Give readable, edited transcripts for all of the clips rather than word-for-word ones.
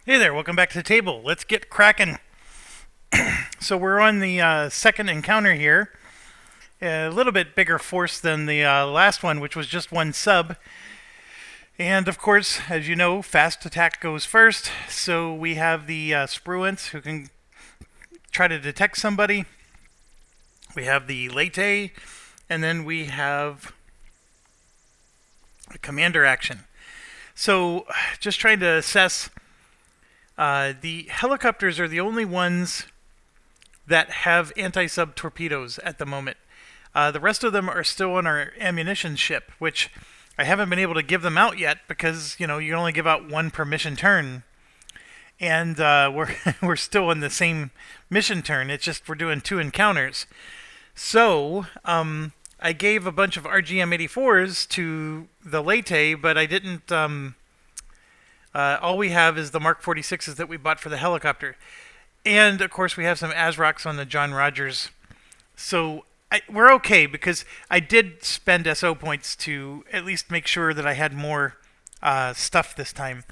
Hey there, welcome back to the table. Let's get cracking. So we're on the second encounter here. A little bit bigger force than the last one, which was just one sub. And of course, as you know, fast attack goes first. So we have the Spruance who can try to detect somebody. We have the Late, and then we have a commander action. So just trying to assess. The helicopters are the only ones that have anti-sub torpedoes at the moment. The rest of them are still on our ammunition ship, which I haven't been able to give them out yet because you only give out one per mission turn, and we're still in the same mission turn. It's just we're doing two encounters. So I gave a bunch of RGM-84s to the Late, but I didn't. All we have is the Mark 46s that we bought for the helicopter. And, of course, we have some ASROCs on the John Rogers. So we're okay because I did spend SO points to at least make sure that I had more stuff this time.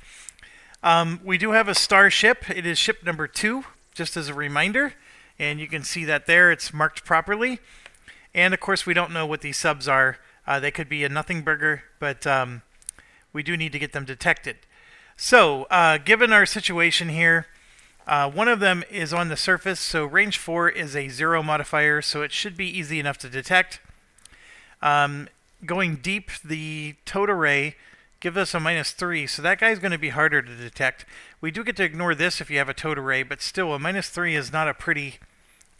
We do have a star ship. It is ship number 2, just as a reminder. And you can see that there. It's marked properly. And, of course, we don't know what these subs are. They could be a nothing burger, but we do need to get them detected. So, given our situation here, one of them is on the surface, so range 4 is a 0 modifier, so it should be easy enough to detect. Going deep, the towed array gives us a -3, so that guy's going to be harder to detect. We do get to ignore this if you have a towed array, but still, a -3 is not a pretty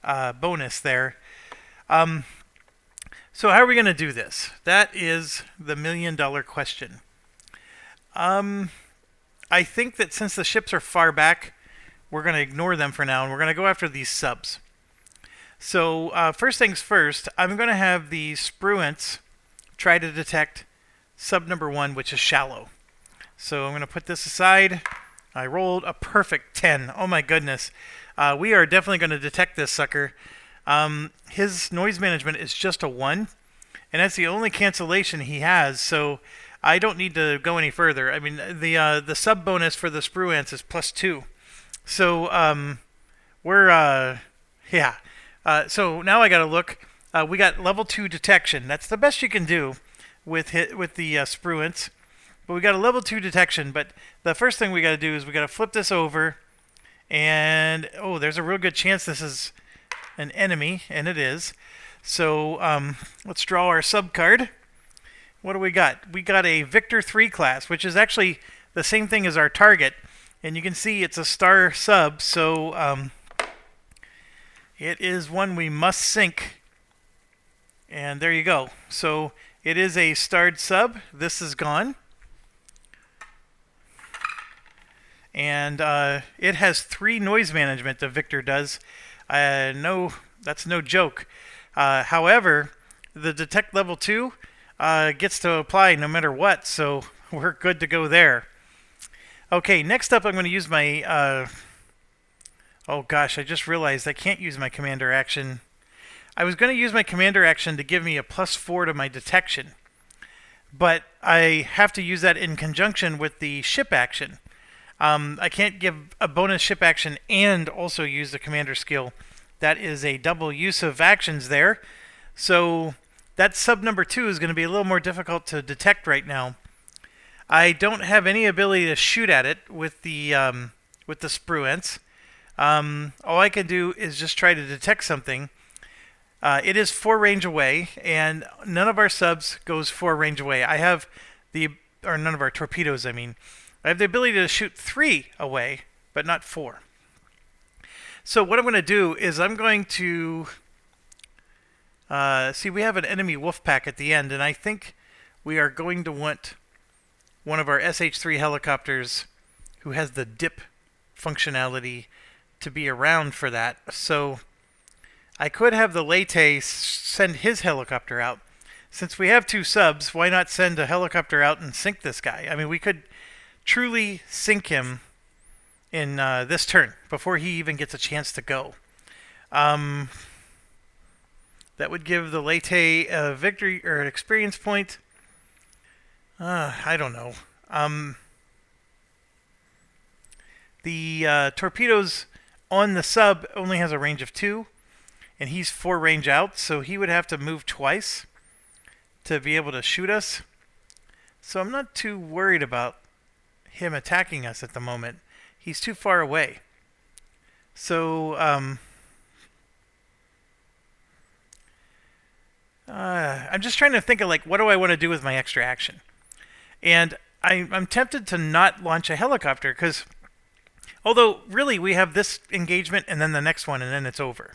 bonus there. So how are we going to do this? That is the million-dollar question. I think that since the ships are far back, we're going to ignore them for now, and we're going to go after these subs. So first things first, I'm going to have the Spruance try to detect sub number 1, which is shallow. So I'm going to put this aside. I rolled a perfect 10. Oh my goodness. We are definitely going to detect this sucker. His noise management is just a 1, and that's the only cancellation he has, so I don't need to go any further. I mean, the sub bonus for the Spruance is +2. So, yeah. So now I got to look. We got level 2 detection. That's the best you can do with the Spruance. But we got a level 2 detection. But the first thing we got to do is we got to flip this over. And, oh, there's a real good chance this is an enemy, and it is. So, let's draw our sub card. What do we got? We got a Victor 3 class, which is actually the same thing as our target. And you can see it's a star sub, so it is one we must sink. And there you go. So it is a starred sub. This is gone. And it has 3 noise management, the Victor does. No, that's no joke. However, the detect level 2 gets to apply no matter what, so we're good to go there. Okay, next up I'm going to use my... oh gosh, I just realized I can't use my commander action. I was going to use my commander action to give me a +4 to my detection, but I have to use that in conjunction with the ship action. I can't give a bonus ship action and also use the commander skill. That is a double use of actions there. So that sub number 2 is going to be a little more difficult to detect right now. I don't have any ability to shoot at it with the Spruance. All I can do is just try to detect something. It is 4 range away, and none of our subs goes 4 range away. I have or none of our torpedoes, I mean. I have the ability to shoot 3 away, but not 4. So what I'm going to do is I'm going to... see, we have an enemy wolf pack at the end, and I think we are going to want one of our SH-3 helicopters who has the dip functionality to be around for that. So I could have the Late send his helicopter out. Since we have 2 subs, why not send a helicopter out and sink this guy? I mean, we could truly sink him in this turn before he even gets a chance to go. That would give the Late a victory or an experience point. I don't know. The torpedoes on the sub only has a range of 2, and he's 4 range out, so he would have to move twice to be able to shoot us. So I'm not too worried about him attacking us at the moment. He's too far away. So I'm just trying to think of, like, what do I want to do with my extra action? And I'm tempted to not launch a helicopter, because although really we have this engagement and then the next one and then it's over.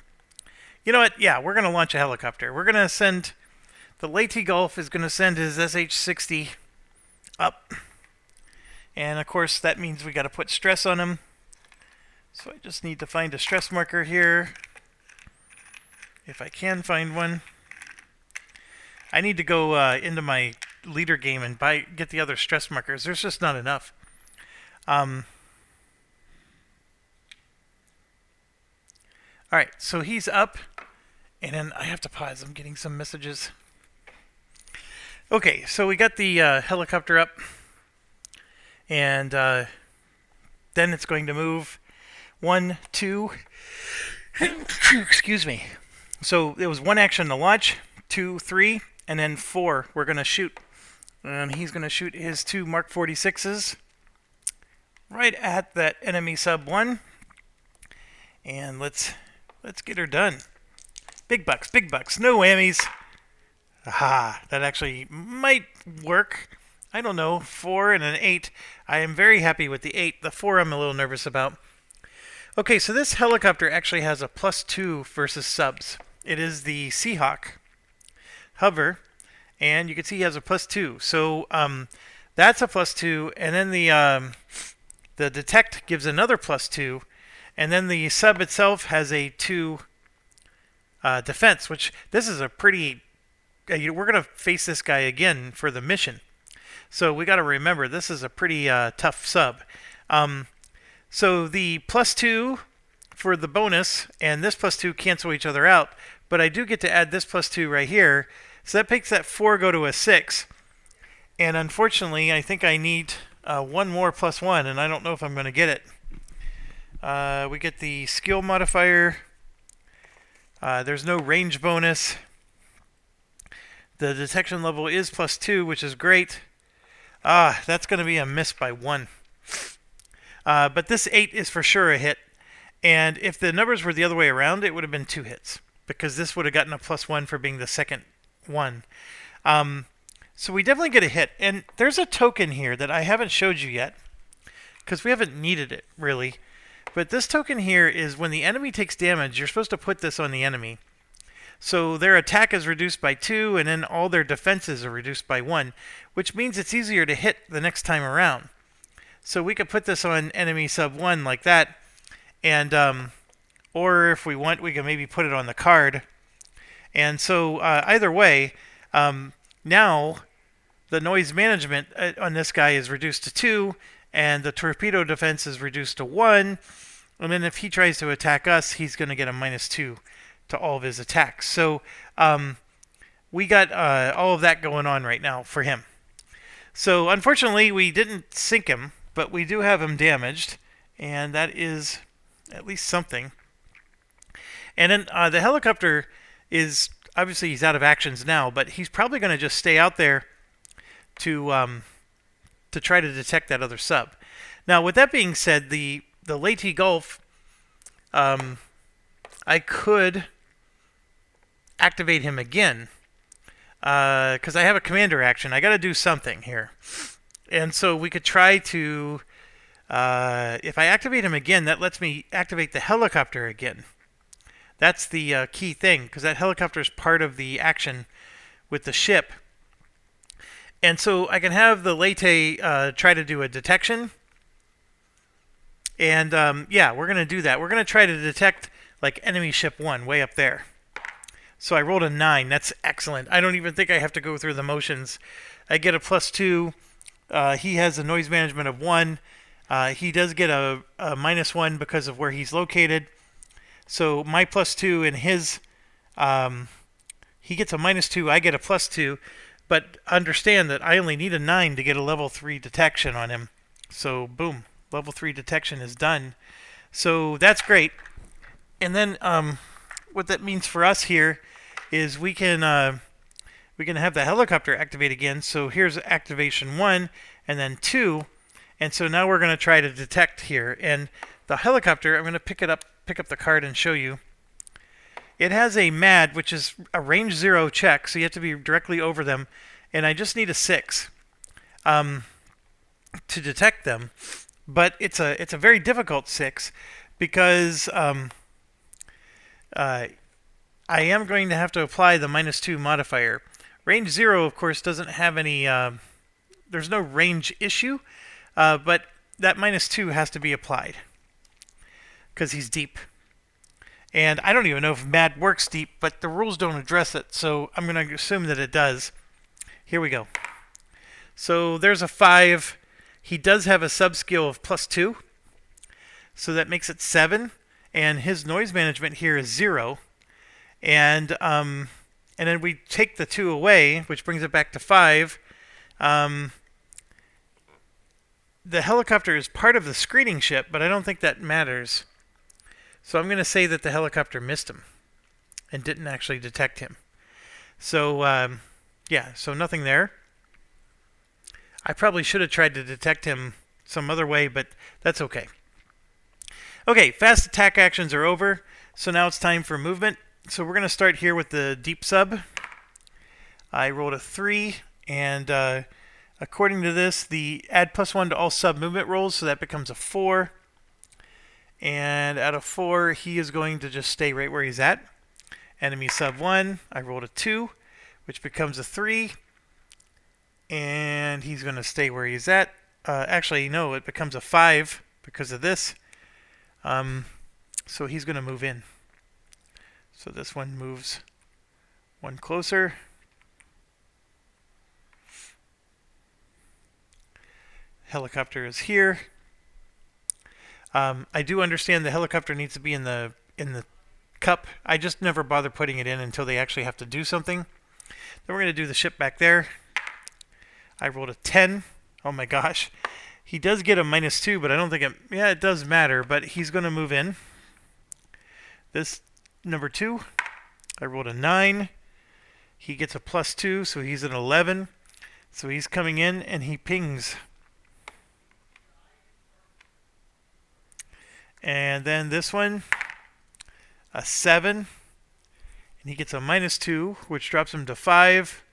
You know what? Yeah, we're going to launch a helicopter. We're going to send, the Leyte Gulf is going to send his SH-60 up. And of course that means we got to put stress on him. So I just need to find a stress marker here, if I can find one. I need to go into my leader game and get the other stress markers. There's just not enough. Alright, so he's up, and then I have to pause. I'm getting some messages. Okay, so we got the helicopter up, and then it's going to move 1, 2, excuse me. So it was 1 action to launch, 2, 3, and then 4 we're going to shoot. And he's going to shoot his 2 Mark 46s right at that enemy sub 1. And let's get her done. Big bucks, no whammies. Aha, that actually might work. I don't know, 4 and an 8. I am very happy with the 8. The 4 I'm a little nervous about. Okay, so this helicopter actually has a +2 versus subs. It is the Seahawk Hover, and you can see he has a +2. So that's a +2, and then the Detect gives another +2, and then the sub itself has a 2 defense, which this is a pretty... we're going to face this guy again for the mission. So we got to remember, this is a pretty tough sub. So the +2 for the bonus and this +2 cancel each other out, but I do get to add this +2 right here. So that makes that 4 go to a 6. And unfortunately, I think I need 1 more +1, and I don't know if I'm going to get it. We get the skill modifier. There's no range bonus. The detection level is +2, which is great. That's going to be a miss by 1. But this 8 is for sure a hit. And if the numbers were the other way around, it would have been 2 hits, because this would have gotten a +1 for being the second one. So we definitely get a hit. And there's a token here that I haven't showed you yet, because we haven't needed it, really. But this token here is when the enemy takes damage, you're supposed to put this on the enemy. So their attack is reduced by 2, and then all their defenses are reduced by 1, which means it's easier to hit the next time around. So we could put this on enemy sub 1 like that, and or if we want, we can maybe put it on the card. And so either way, now the noise management on this guy is reduced to 2, and the torpedo defense is reduced to 1. And then if he tries to attack us, he's going to get a -2 to all of his attacks. So we got all of that going on right now for him. So unfortunately, we didn't sink him, but we do have him damaged, and that is at least something. And then the helicopter is, obviously he's out of actions now, but he's probably going to just stay out there to try to detect that other sub. Now, with that being said, the Leyte Gulf, I could activate him again, because I have a commander action. I got to do something here. And so we could try to, if I activate him again, that lets me activate the helicopter again. That's the key thing, because that helicopter is part of the action with the ship. And so I can have the Leyte try to do a detection. And yeah, we're going to do that. We're going to try to detect like enemy ship 1 way up there. So I rolled a 9. That's excellent. I don't even think I have to go through the motions. I get a +2. He has a noise management of 1. He does get a -1 because of where he's located. So my +2 and his, he gets a -2. I get a +2. But understand that I only need a 9 to get a level 3 detection on him. So boom, Level 3 detection is done. So that's great. And then what that means for us here is we can have the helicopter activate again. So here's activation 1 and then 2. And so now we're going to try to detect here. And the helicopter, I'm going to pick up the card and show you. It has a MAD, which is a range 0 check, so you have to be directly over them. And I just need a 6 to detect them. But it's a very difficult 6 because I am going to have to apply the -2 modifier. Range 0, of course, doesn't have any... there's no range issue, but that -2 has to be applied because he's deep. And I don't even know if MAD works deep, but the rules don't address it, so I'm going to assume that it does. Here we go. So there's a 5. He does have a sub-skill of +2, so that makes it 7. And his noise management here is 0. And then we take the 2 away, which brings it back to 5. The helicopter is part of the screening ship, but I don't think that matters. So I'm going to say that the helicopter missed him and didn't actually detect him. So, yeah, so nothing there. I probably should have tried to detect him some other way, but that's okay. Okay, fast attack actions are over, so now it's time for movement. So we're going to start here with the deep sub. I rolled a 3, and according to this, the add +1 to all sub movement rolls, so that becomes a 4. And out of 4, he is going to just stay right where he's at. Enemy sub 1, I rolled a 2, which becomes a 3. And he's going to stay where he's at. Actually, no, it becomes a 5 because of this. So he's going to move in. So this one moves 1 closer. Helicopter is here. I do understand the helicopter needs to be in the cup. I just never bother putting it in until they actually have to do something. Then we're going to do the ship back there. I rolled a 10. Oh my gosh. He does get a -2, but I don't think it... Yeah, it does matter, but he's going to move in. This number 2, I rolled a 9. He gets a +2, so he's an 11. So he's coming in, and he pings. And then this one, a 7. And he gets a -2, which drops him to 5.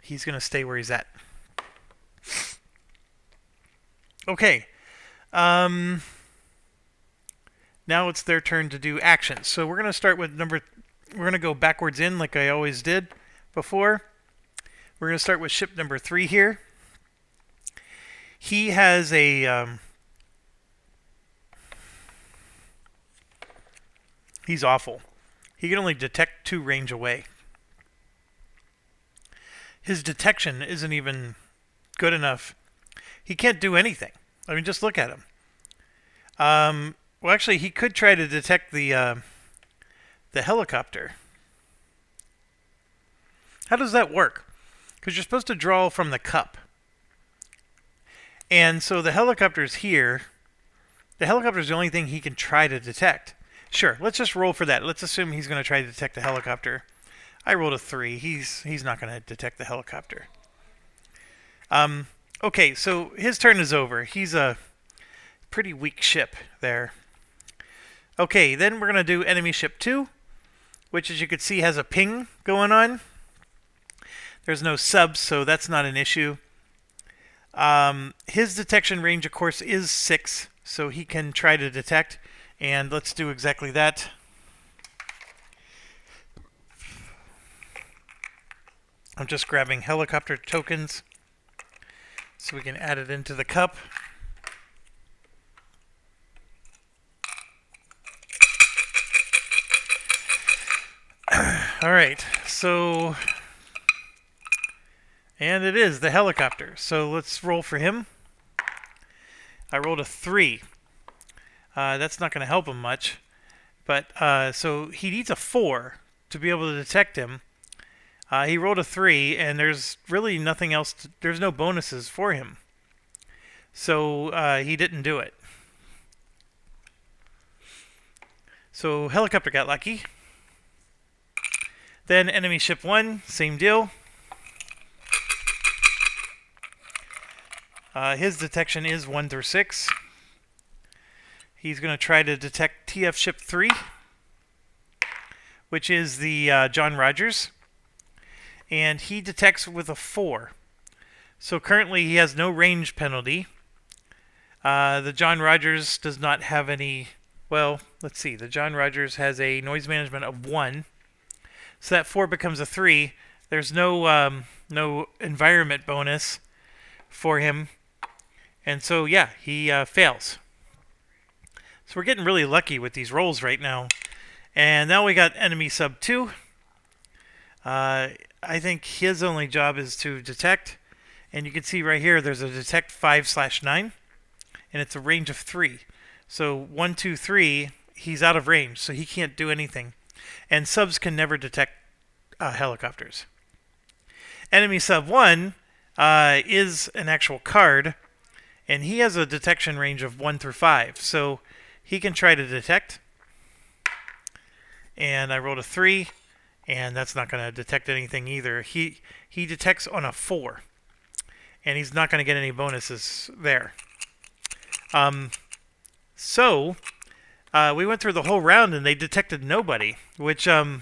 He's going to stay where he's at. Okay. Now it's their turn to do actions. So we're going to start with we're going to go backwards in like I always did before. We're going to start with ship number 3 here. He has a... he's awful. He can only detect 2 range away. His detection isn't even good enough. He can't do anything. I mean, just look at him. Well, actually, he could try to detect the helicopter. How does that work? Because you're supposed to draw from the cup. And so the helicopter's here. The helicopter's the only thing he can try to detect. Sure, let's just roll for that. Let's assume he's going to try to detect the helicopter. I rolled a 3. He's not going to detect the helicopter. Okay, so his turn is over. He's a pretty weak ship there. Okay, then we're going to do enemy ship 2, which as you can see has a ping going on. There's no subs, so that's not an issue. His detection range, of course, is 6, so he can try to detect. And let's do exactly that. I'm just grabbing helicopter tokens so we can add it into the cup. All right, so... and it is the helicopter. So let's roll for him. I rolled a 3. That's not going to help him much. But so he needs a 4 to be able to detect him. He rolled a 3, and there's really nothing else. There's no bonuses for him. So he didn't do it. So helicopter got lucky. Then enemy ship 1, same deal. His detection is 1 through 6. He's going to try to detect TF ship 3, which is the John Rogers. And he detects with a 4. So currently he has no range penalty. The John Rogers does not have any... Well, let's see. The John Rogers has a noise management of 1. So that 4 becomes a 3. There's no environment bonus for him. And so, yeah, he fails. So we're getting really lucky with these rolls right now. And now we got enemy sub 2. I think his only job is to detect. And you can see right here there's a detect 5/9. And it's a range of 3. So 1, 2, 3, he's out of range. So he can't do anything. And subs can never detect helicopters. Enemy sub 1 is an actual card. And he has a detection range of 1 through 5. So he can try to detect. And I rolled a 3. And that's not going to detect anything either. He detects on a 4. And he's not going to get any bonuses there. So we went through the whole round and they detected nobody, which is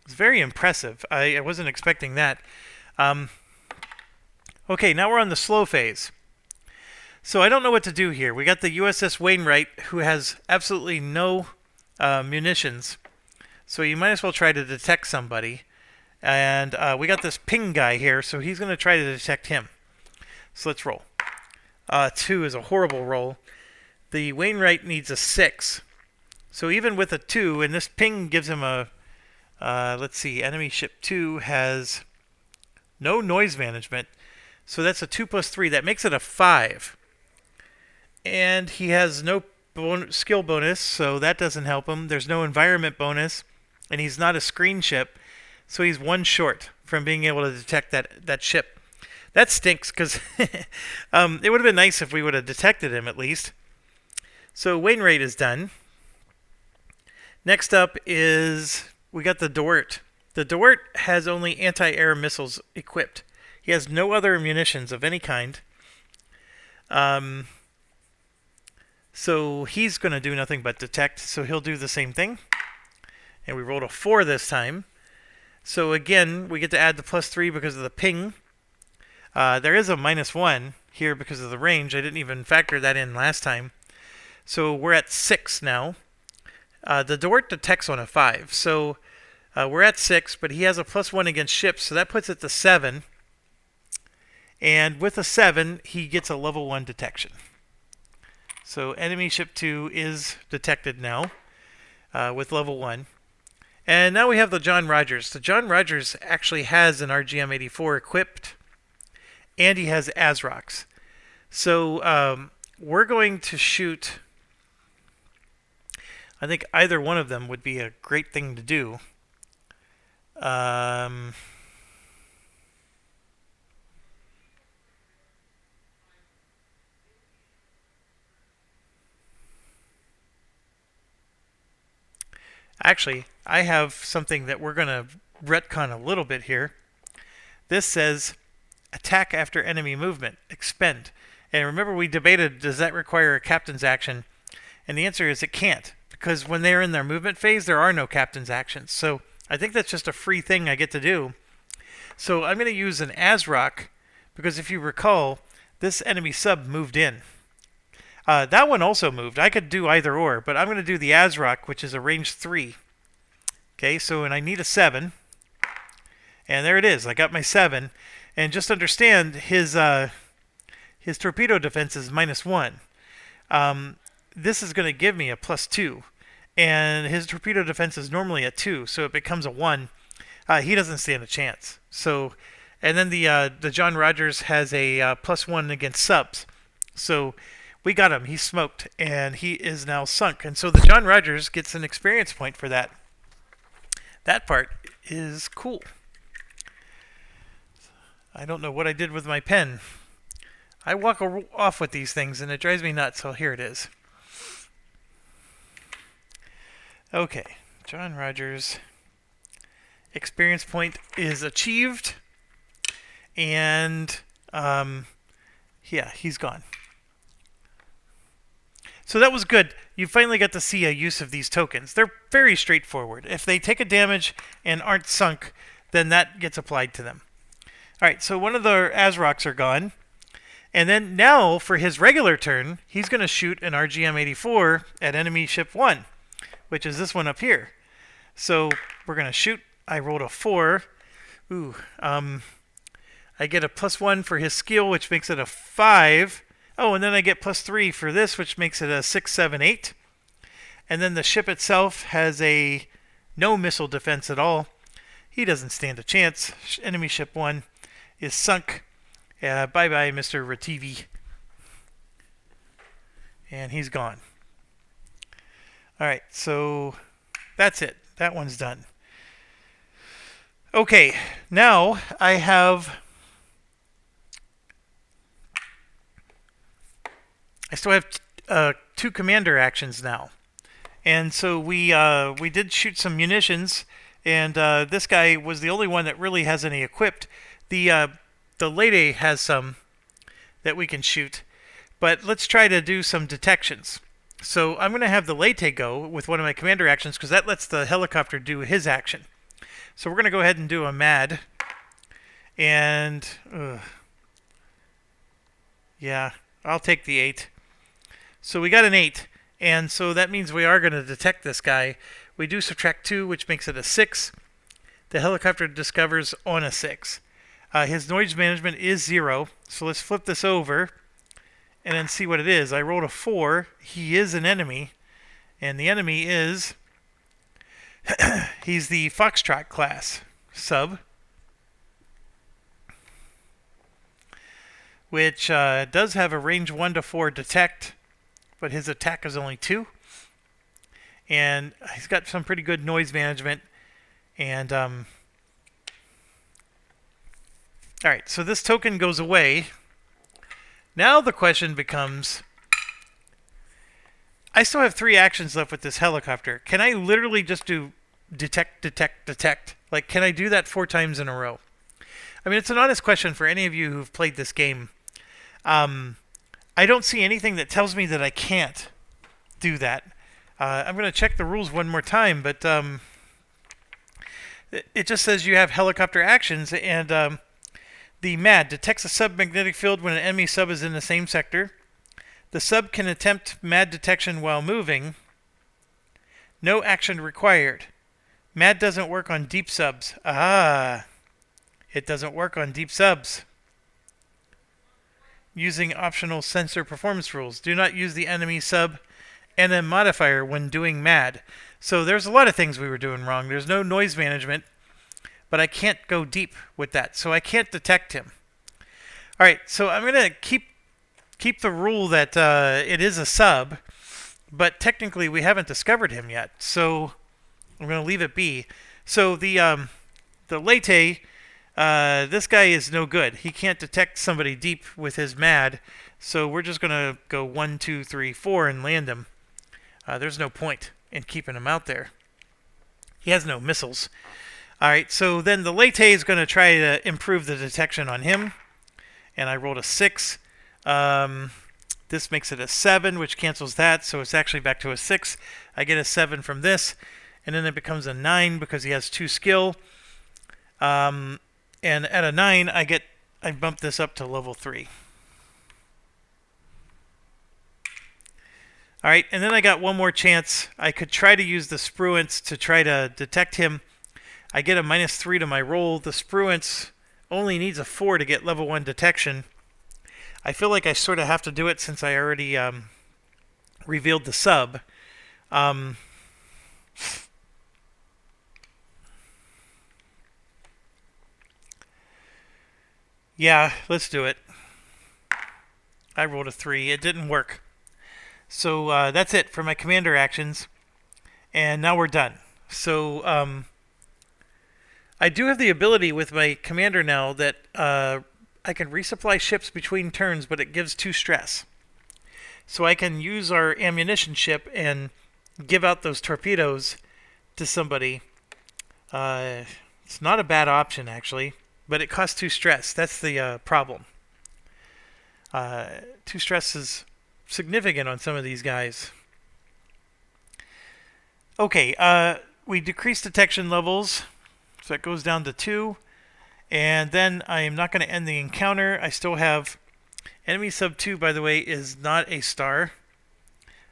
very impressive. I wasn't expecting that. Okay, now we're on the slow phase. So I don't know what to do here. We got the USS Wainwright, who has absolutely no munitions. So you might as well try to detect somebody. And we got this ping guy here, so he's going to try to detect him. So let's roll. 2 is a horrible roll. The Wainwright needs a 6. So even with a 2, and this ping gives him a... let's see, enemy ship 2 has no noise management. So that's a 2 plus 3. That makes it a 5. And he has no skill bonus, so that doesn't help him. There's no environment bonus, and he's not a screen ship, so he's 1 short from being able to detect that ship. That stinks, because it would have been nice if we would have detected him at least. So Wainwright is done. Next up is, we got the Dort. The Dort has only anti-air missiles equipped. He has no other munitions of any kind. So he's going to do nothing but detect, so he'll do the same thing. And we rolled a 4 this time. So again, we get to add the plus 3 because of the ping. There is a -1 here because of the range. I didn't even factor that in last time. So we're at 6 now. The Dort detects on a 5. So we're at 6, but he has a +1 against ships, so that puts it to 7. And with a 7, he gets a level 1 detection. So enemy ship 2 is detected now with level 1. And now we have the John Rogers. The John Rogers actually has an RGM-84 equipped, and he has ASROCs. So we're going to shoot... I think either one of them would be a great thing to do. Actually, I have something that we're going to retcon a little bit here. This says, attack after enemy movement, expend. And remember we debated, does that require a captain's action? And the answer is it can't. Because when they're in their movement phase, there are no captain's actions. So I think that's just a free thing I get to do. So I'm going to use an ASROC, because if you recall, this enemy sub moved in. That one also moved. I could do either or, but I'm going to do the ASROC, which is a range 3. Okay, so and I need a 7. And there it is. I got my 7. And just understand, his torpedo defense is -1. This is going to give me a +2. And his torpedo defense is normally a 2, so it becomes a 1. He doesn't stand a chance. So, and then the John Rogers has a +1 against subs. So we got him. He's smoked, and he is now sunk. And so the John Rogers gets an experience point for that. That part is cool. I don't know what I did with my pen. I walk off with these things and it drives me nuts, so here it is. Okay, John Rogers. Experience point is achieved. And, yeah, he's gone. So that was good. You finally got to see a use of these tokens. They're very straightforward. If they take a damage and aren't sunk, then that gets applied to them. Alright, so one of the Azroks are gone. And then now, for his regular turn, he's going to shoot an RGM-84 at enemy ship 1, which is this one up here. So we're going to shoot. I rolled a 4. Ooh, I get a +1 for his skill, which makes it a 5. Oh, and then I get +3 for this, which makes it a 6, 7, 8. And then the ship itself has a no missile defense at all. He doesn't stand a chance. Enemy ship 1 is sunk. Bye-bye, Mr. Rativi. And he's gone. Alright, so that's it. That one's done. Okay, now I still have 2 commander actions now. And so we did shoot some munitions, and this guy was the only one that really has any equipped. The Lady has some that we can shoot, but let's try to do some detections. So I'm going to have the Late go with one of my commander actions because that lets the helicopter do his action. So we're going to go ahead and do a MAD, and yeah, I'll take the 8. So we got an 8, and so that means we are going to detect this guy. We do subtract 2, which makes it a 6. The helicopter discovers on a 6. His noise management is 0, so let's flip this over and then see what it is. I rolled a 4. He is an enemy, and the enemy is he's the Foxtrot class sub, which does have a range 1 to 4 detect, but his attack is only 2. And he's got some pretty good noise management. And, alright, so this token goes away. Now the question becomes, I still have 3 actions left with this helicopter. Can I literally just do detect, detect, detect? Like, can I do that 4 times in a row? I mean, it's an honest question for any of you who've played this game. I don't see anything that tells me that I can't do that. I'm going to check the rules one more time, but it just says you have helicopter actions, and the MAD detects a submagnetic field when an enemy sub is in the same sector. The sub can attempt MAD detection while moving. No action required. MAD doesn't work on deep subs. It doesn't work on deep subs. Using optional sensor performance rules. Do not use the enemy sub and a modifier when doing MAD. So there's a lot of things we were doing wrong. There's no noise management, but I can't go deep with that, so I can't detect him. Alright, so I'm going to keep the rule that it is a sub, but technically we haven't discovered him yet, so I'm going to leave it be. So the Late, this guy is no good. He can't detect somebody deep with his MAD, so we're just going to go 1, 2, 3, 4 and land him. There's no point in keeping him out there. He has no missiles. Alright, so then the Late is going to try to improve the detection on him, and I rolled a 6. This makes it a 7, which cancels that, so it's actually back to a 6. I get a 7 from this, and then it becomes a 9 because he has 2 skill. And at a 9, I bump this up to level 3. Alright, and then I got one more chance. I could try to use the Spruance to try to detect him. I get a -3 to my roll. The Spruance only needs a 4 to get level 1 detection. I feel like I sort of have to do it since I already revealed the sub. Yeah, let's do it. I rolled a 3. It didn't work. So that's it for my commander actions. And now we're done. So I do have the ability with my commander now that I can resupply ships between turns, but it gives 2 stress. So I can use our ammunition ship and give out those torpedoes to somebody. It's not a bad option, actually, but it costs 2 stress. That's the problem. 2 stress is significant on some of these guys. Okay, we decrease detection levels, so that goes down to 2. And then I am not going to end the encounter. I still have enemy sub 2, by the way, is not a star.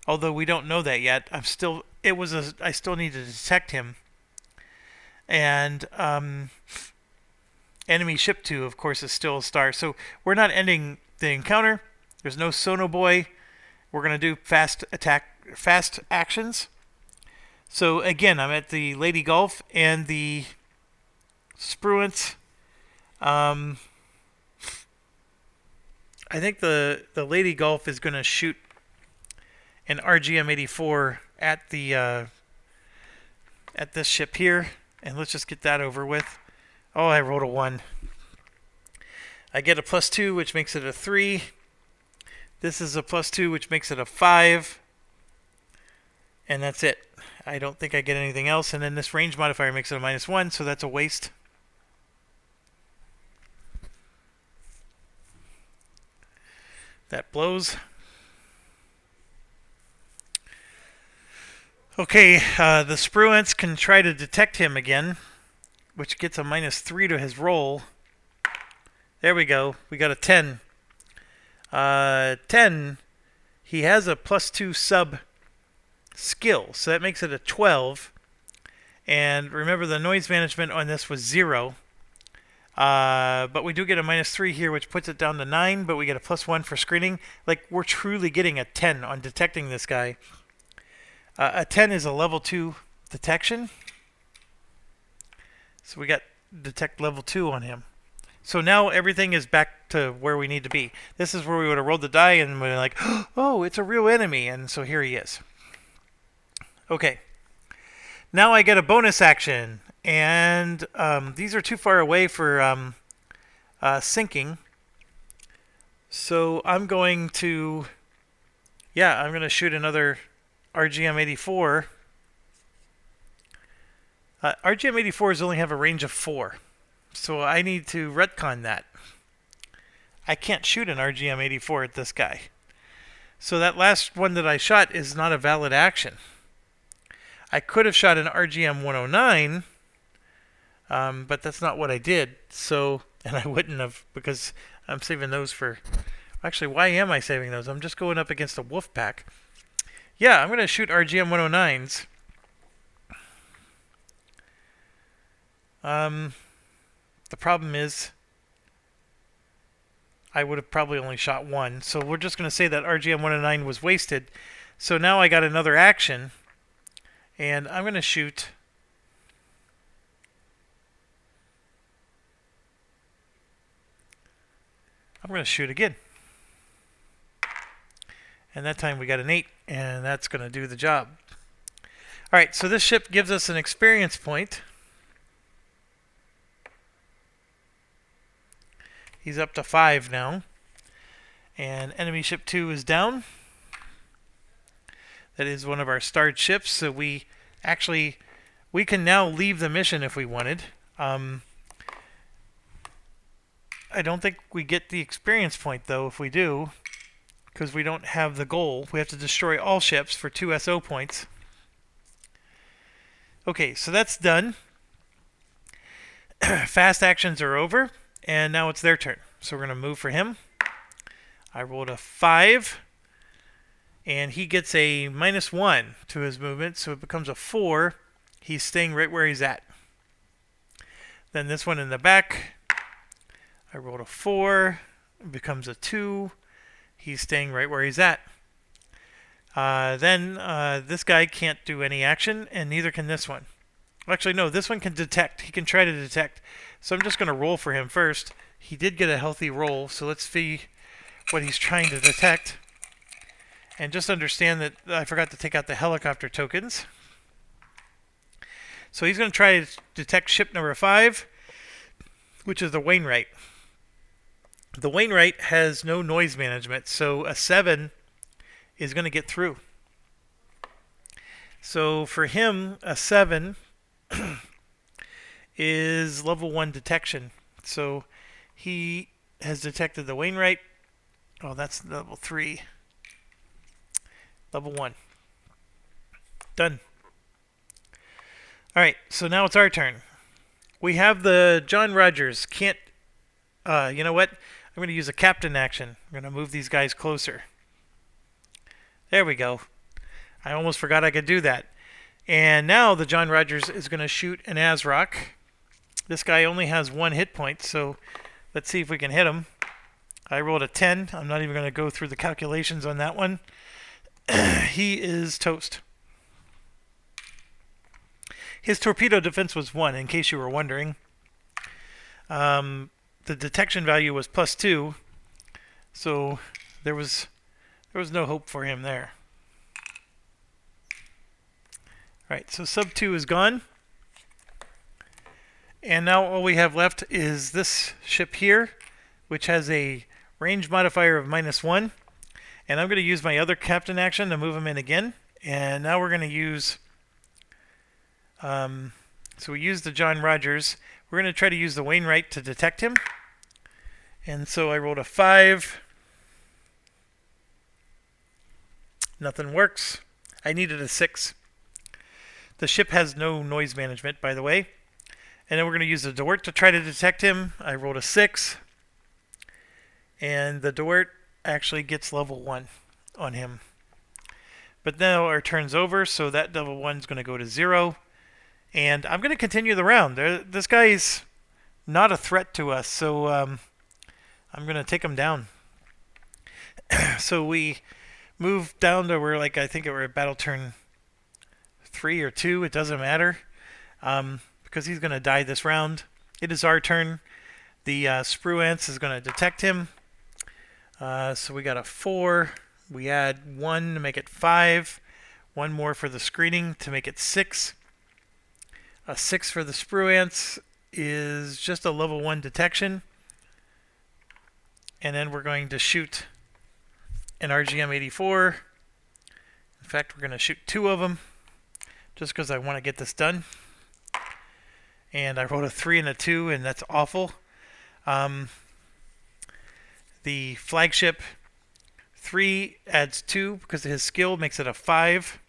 Although we don't know that yet. I still need to detect him. And enemy ship 2, of course, is still a star. So we're not ending the encounter. There's no Sono Boy. We're going to do fast actions. So again, I'm at the Lady Gulf and the Spruance. I think the Lady Gulf is going to shoot an RGM-84 at the at this ship here, and let's just get that over with. Oh, I rolled a 1. I get a +2, which makes it a 3. This is a +2, which makes it a 5. And that's it. I don't think I get anything else. And then this range modifier makes it a -1, so that's a waste. That blows. Okay, the Spruance can try to detect him again, which gets a -3 to his roll. There we go. We got a 10. 10. He has a +2 sub skill, so that makes it a 12. And remember, the noise management on this was 0. But we do get a -3 here, which puts it down to 9, but we get a +1 for screening. Like, we're truly getting a 10 on detecting this guy. A 10 is a level 2 detection. So we got detect level 2 on him. So now everything is back to where we need to be. This is where we would have rolled the die and we're like, oh, it's a real enemy. And so here he is. Okay. Now I get a bonus action. And these are too far away for sinking. So I'm going to, I'm going to shoot another RGM-84. RGM-84s only have a range of 4. So I need to retcon that. I can't shoot an RGM-84 at this guy. So that last one that I shot is not a valid action. I could have shot an RGM-109, but that's not what I did. So, and I wouldn't have, because I'm saving those for... Actually, why am I saving those? I'm just going up against a wolf pack. Yeah, I'm going to shoot RGM-109s. The problem is I would have probably only shot 1. So we're just going to say that RGM-109 was wasted. So now I got another action. And I'm going to shoot... I'm going to shoot again. And that time we got an 8. And that's going to do the job. Alright, so this ship gives us an experience point. He's up to 5 now. And enemy ship 2 is down. That is one of our starred ships. So we can now leave the mission if we wanted. I don't think we get the experience point though if we do, because we don't have the goal. We have to destroy all ships for 2 SO points. Okay, so that's done. Fast actions are over. And now it's their turn. So we're going to move for him. I rolled a 5. And he gets a -1 to his movement. So it becomes a 4. He's staying right where he's at. Then this one in the back. I rolled a 4. It becomes a 2. He's staying right where he's at. Then this guy can't do any action. And neither can this one. Actually, no, this one can detect. He can try to detect. So I'm just going to roll for him first. He did get a healthy roll, so let's see what he's trying to detect. And just understand that I forgot to take out the helicopter tokens. So he's going to try to detect ship number 5, which is the Wainwright. The Wainwright has no noise management, so a 7 is going to get through. So for him, a 7 is level 1 detection. So he has detected the Wainwright. Oh, that's level 3. Level 1. Done. Alright, so now it's our turn. We have the John Rogers. Can't... you know what? I'm going to use a captain action. I'm going to move these guys closer. There we go. I almost forgot I could do that. And now the John Rogers is going to shoot an Azrock. This guy only has 1 hit point, so let's see if we can hit him. I rolled a 10. I'm not even going to go through the calculations on that one. He is toast. His torpedo defense was 1, in case you were wondering. The detection value was +2, so there was no hope for him there. Alright, so sub 2 is gone. And now all we have left is this ship here, which has a range modifier of -1. And I'm going to use my other captain action to move him in again. And now we're going to use... so we used the John Rogers. We're going to try to use the Wainwright to detect him. And so I rolled a 5. Nothing works. I needed a 6. The ship has no noise management, by the way. And then we're going to use the Dort to try to detect him. I rolled a 6. And the Dort actually gets level 1 on him. But now our turn's over, so that level 1 is going to go to 0. And I'm going to continue the round. This guy's not a threat to us, so I'm going to take him down. So we move down to where, like, I think we're at battle turn 3 or 2. It doesn't matter. Because he's going to die this round. It is our turn. The Spruance is going to detect him. So we got a 4. We add 1 to make it 5. 1 more for the screening to make it 6. A 6 for the Spruance is just a level 1 detection. And then we're going to shoot an RGM-84. In fact, we're going to shoot 2 of them just because I want to get this done. And I rolled a 3 and a 2, and that's awful. The flagship 3 adds 2 because of his skill, makes it a 5.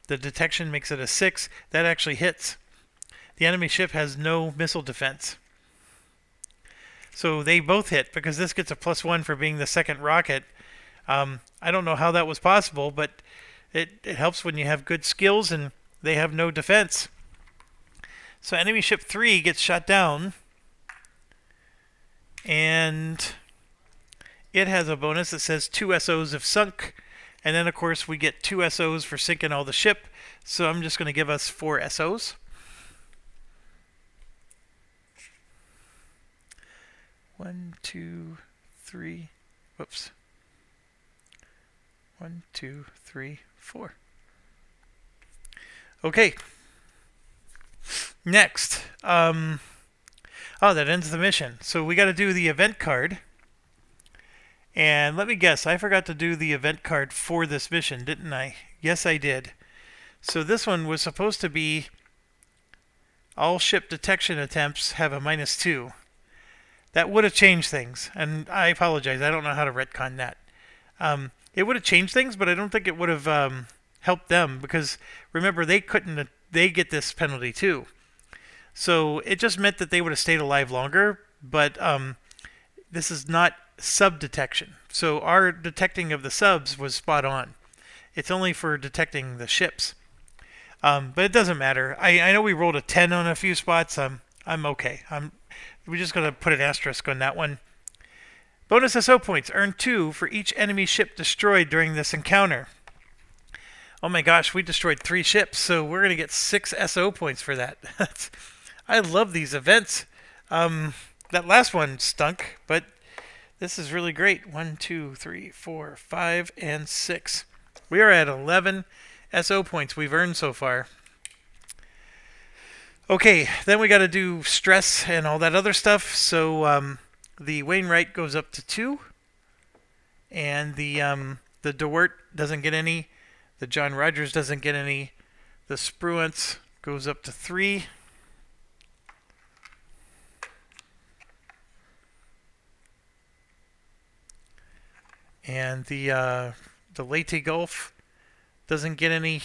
The detection makes it a 6. That actually hits. The enemy ship has no missile defense. So they both hit because this gets a +1 for being the second rocket. I don't know how that was possible, but it helps when you have good skills and they have no defense. So enemy ship 3 gets shot down. And it has a bonus that says 2 SOs have sunk. And then, of course, we get 2 SOs for sinking all the ship. So I'm just going to give us 4 SOs. 1, 2, 3. Whoops. 1, 2, 3, 4. Okay. Next. Oh, that ends the mission. So we got to do the event card. And let me guess, I forgot to do the event card for this mission, didn't I? Yes, I did. So this one was supposed to be all ship detection attempts have a -2. That would have changed things. And I apologize, I don't know how to retcon that. It would have changed things, but I don't think it would have helped them because remember they get this penalty too. So it just meant that they would have stayed alive longer, but this is not sub detection. So our detecting of the subs was spot on. It's only for detecting the ships. But it doesn't matter. I know we rolled a 10 on a few spots. I'm okay. We're just going to put an asterisk on that one. Bonus SO points. Earn 2 for each enemy ship destroyed during this encounter. Oh my gosh, we destroyed 3 ships, so we're going to get 6 SO points for that. I love these events. That last one stunk, but this is really great. 1, 2, 3, 4, 5, and 6. We are at 11 SO points we've earned so far. Okay, then we got to do stress and all that other stuff. So the Wainwright goes up to 2, and the DeWirt doesn't get any. The John Rogers doesn't get any. The Spruance goes up to 3. And the Leyte Gulf doesn't get any.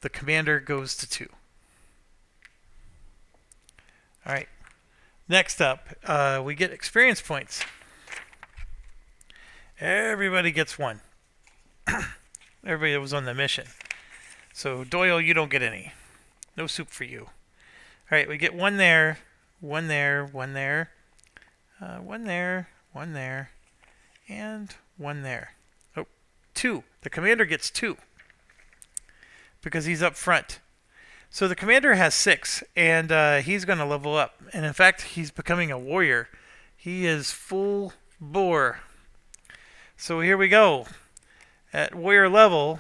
The Commander goes to 2. All right. Next up, we get experience points. Everybody gets 1. Everybody that was on the mission. So Doyle, you don't get any. No soup for you. All right, we get 1 there, 1 there, 1 there, 1 there, 1 there, and 1 there. Oh, 2. The Commander gets 2 because he's up front. So the Commander has 6, and he's going to level up. And in fact, he's becoming a warrior. He is full bore. So here we go. At warrior level,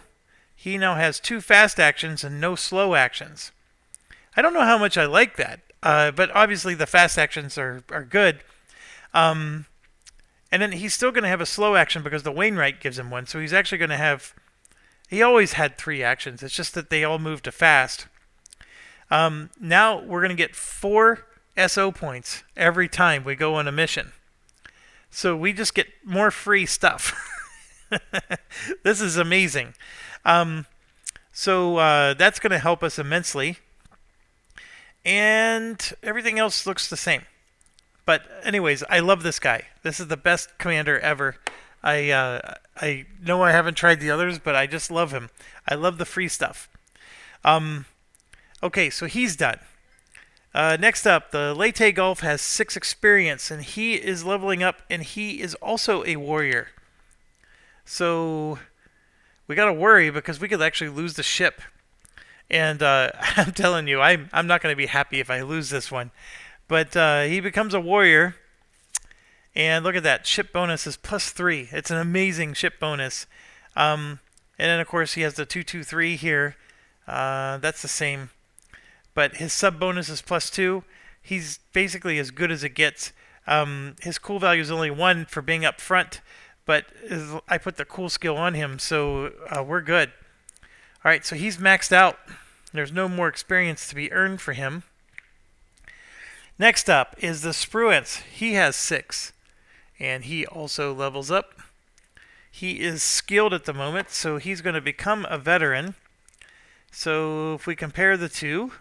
he now has 2 fast actions and no slow actions. I don't know how much I like that, but obviously the fast actions are good. And then he's still going to have a slow action because the Wainwright gives him 1. So he's actually going to have... He always had 3 actions. It's just that they all moved to fast. Now we're going to get 4 SO points every time we go on a mission. So we just get more free stuff. This is amazing. So that's going to help us immensely. And everything else looks the same. But anyways, I love this guy. This is the best commander ever. I know I haven't tried the others, but I just love him. I love the free stuff. Okay, so he's done. Next up, the Leyte Gulf has 6 experience, and he is leveling up, and he is also a warrior. So we got to worry because we could actually lose the ship. And I'm telling you, I'm not going to be happy if I lose this one. But he becomes a warrior. And look at that. Ship bonus is +3. It's an amazing ship bonus. And then, of course, he has the 223 here. That's the same. But his sub bonus is +2. He's basically as good as it gets. His cool value is only 1 for being up front. But I put the cool skill on him, so we're good. All right, so he's maxed out. There's no more experience to be earned for him. Next up is the Spruance. He has 6, and he also levels up. He is skilled at the moment, so he's going to become a veteran. So if we compare the two,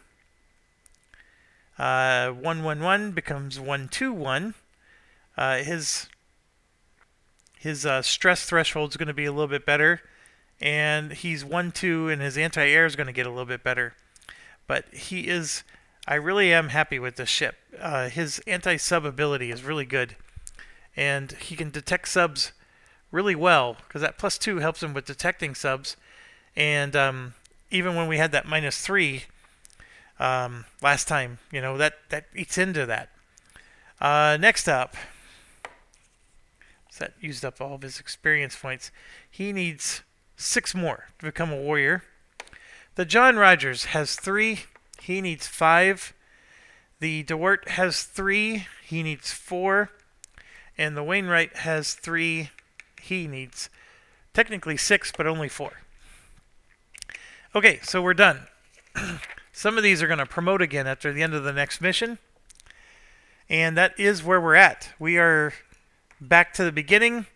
111 becomes 121. His stress threshold is going to be a little bit better, and he's 1-2, and his anti-air is going to get a little bit better. But he is, I really am happy with this ship. His anti-sub ability is really good, and he can detect subs really well because that +2 helps him with detecting subs. And even when we had that -3 last time, you know, that eats into that. Next up. That used up all of his experience points. He needs 6 more to become a warrior. The John Rogers has 3. He needs 5. The DeWirt has 3. He needs 4. And the Wainwright has 3. He needs technically 6, but only 4. Okay, so we're done. Some of these are going to promote again after the end of the next mission. And that is where we're at. We are back to the beginning.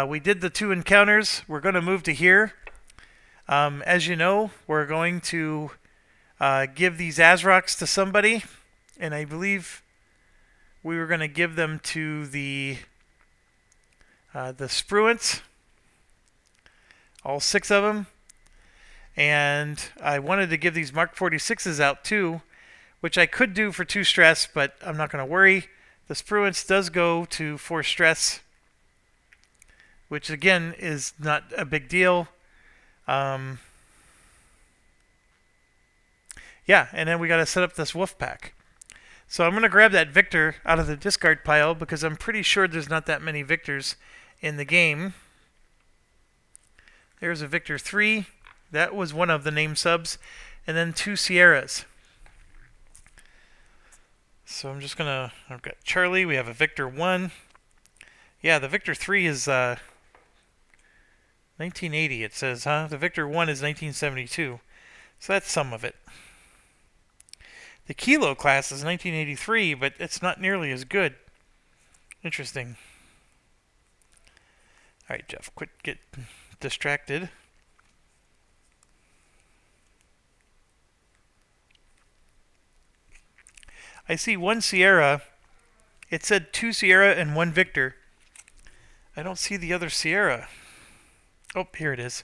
We did the 2 encounters. We're going to move to here. As you know, we're going to give these Azrocs to somebody, and I believe we were going to give them to the Spruance, all 6 of them. And I wanted to give these Mark 46s out too, which I could do for 2 stress, but I'm not going to worry. The Spruance does go to 4 stress, which again is not a big deal. Yeah, and then we got to set up this wolf pack. So I'm going to grab that Victor out of the discard pile because I'm pretty sure there's not that many Victors in the game. There's a Victor 3. That was one of the name subs. and then 2 Sierras. So I'm just gonna, I've got Charlie, we have a Victor 1. Yeah, the Victor 3 is 1980 it says, huh? The Victor 1 is 1972. So that's some of it. The Kilo class is 1983, but it's not nearly as good. Interesting. Alright, Jeff, quit get distracted. I see 1 Sierra. It said 2 Sierra and 1 Victor. I don't see the other Sierra. Oh, here it is.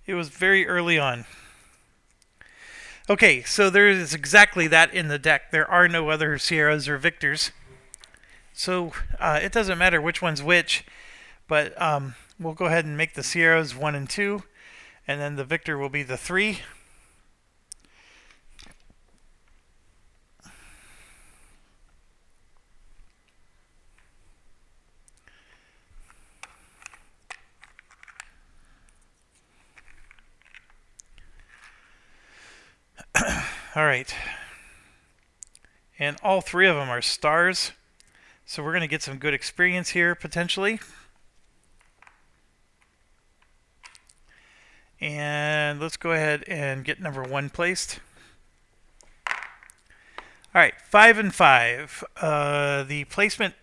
It was very early on. Okay, so there is exactly that in the deck. There are no other Sierras or Victors. So it doesn't matter which one's which, but we'll go ahead and make the Sierras 1 and 2, and then the Victor will be the 3. All right. And all 3 of them are stars. So we're going to get some good experience here, potentially. And let's go ahead and get number 1 placed. All right, 5 and 5. The placement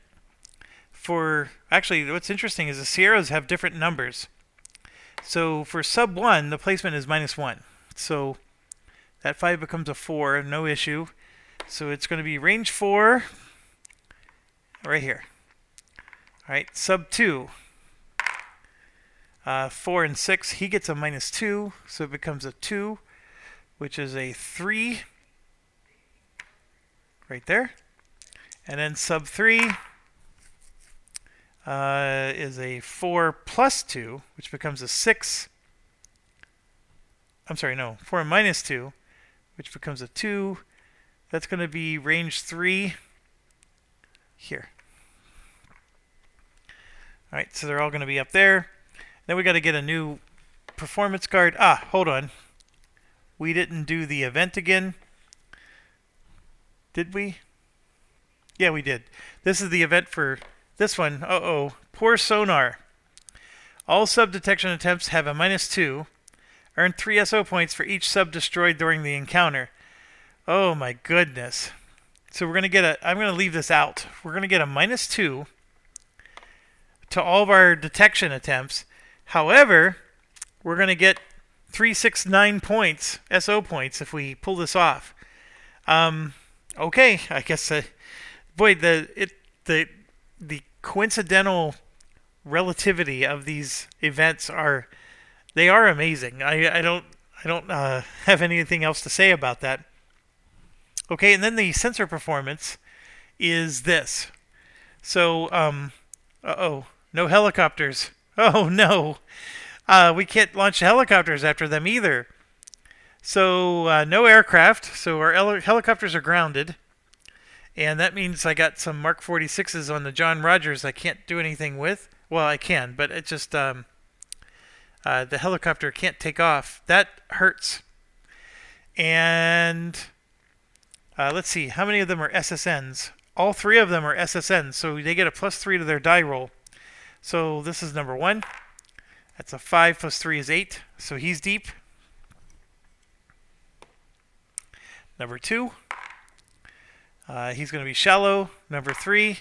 for... Actually, what's interesting is the Sierras have different numbers. So for sub 1, the placement is -1. So that 5 becomes a 4, no issue. So it's going to be range 4, right here. All right, sub 2, 4 and 6, he gets a -2, so it becomes a 2, which is a 3, right there. And then sub 3 is a 4 plus 2, which becomes a 6. I'm sorry, no, 4 minus 2, which becomes a 2. That's going to be range 3 here. All right, so they're all going to be up there. Then we got to get a new performance card. Ah, hold on. We didn't do the event again. Did we? Yeah, we did. This is the event for this one. Uh-oh. Poor sonar. All sub detection attempts have a -2. Earn 3 SO points for each sub destroyed during the encounter. Oh my goodness. So we're going to get a... I'm going to leave this out. We're going to get a -2 to all of our detection attempts. However, we're going to get 369 points, SO points, if we pull this off. Okay, I guess... boy, the coincidental relativity of these events are... They are amazing. I don't have anything else to say about that. Okay, and then the sensor performance is this. So, uh-oh, no helicopters. Oh, no. We can't launch helicopters after them either. So, no aircraft. So our helicopters are grounded. And that means I got some Mark 46s on the John Rogers I can't do anything with. Well, I can, but it just... the helicopter can't take off. That hurts. And let's see, how many of them are SSNs? All 3 of them are SSNs, so they get a +3 to their die roll. So this is number 1. That's a 5 plus 3 is 8, so he's deep. Number 2, he's going to be shallow. Number 3,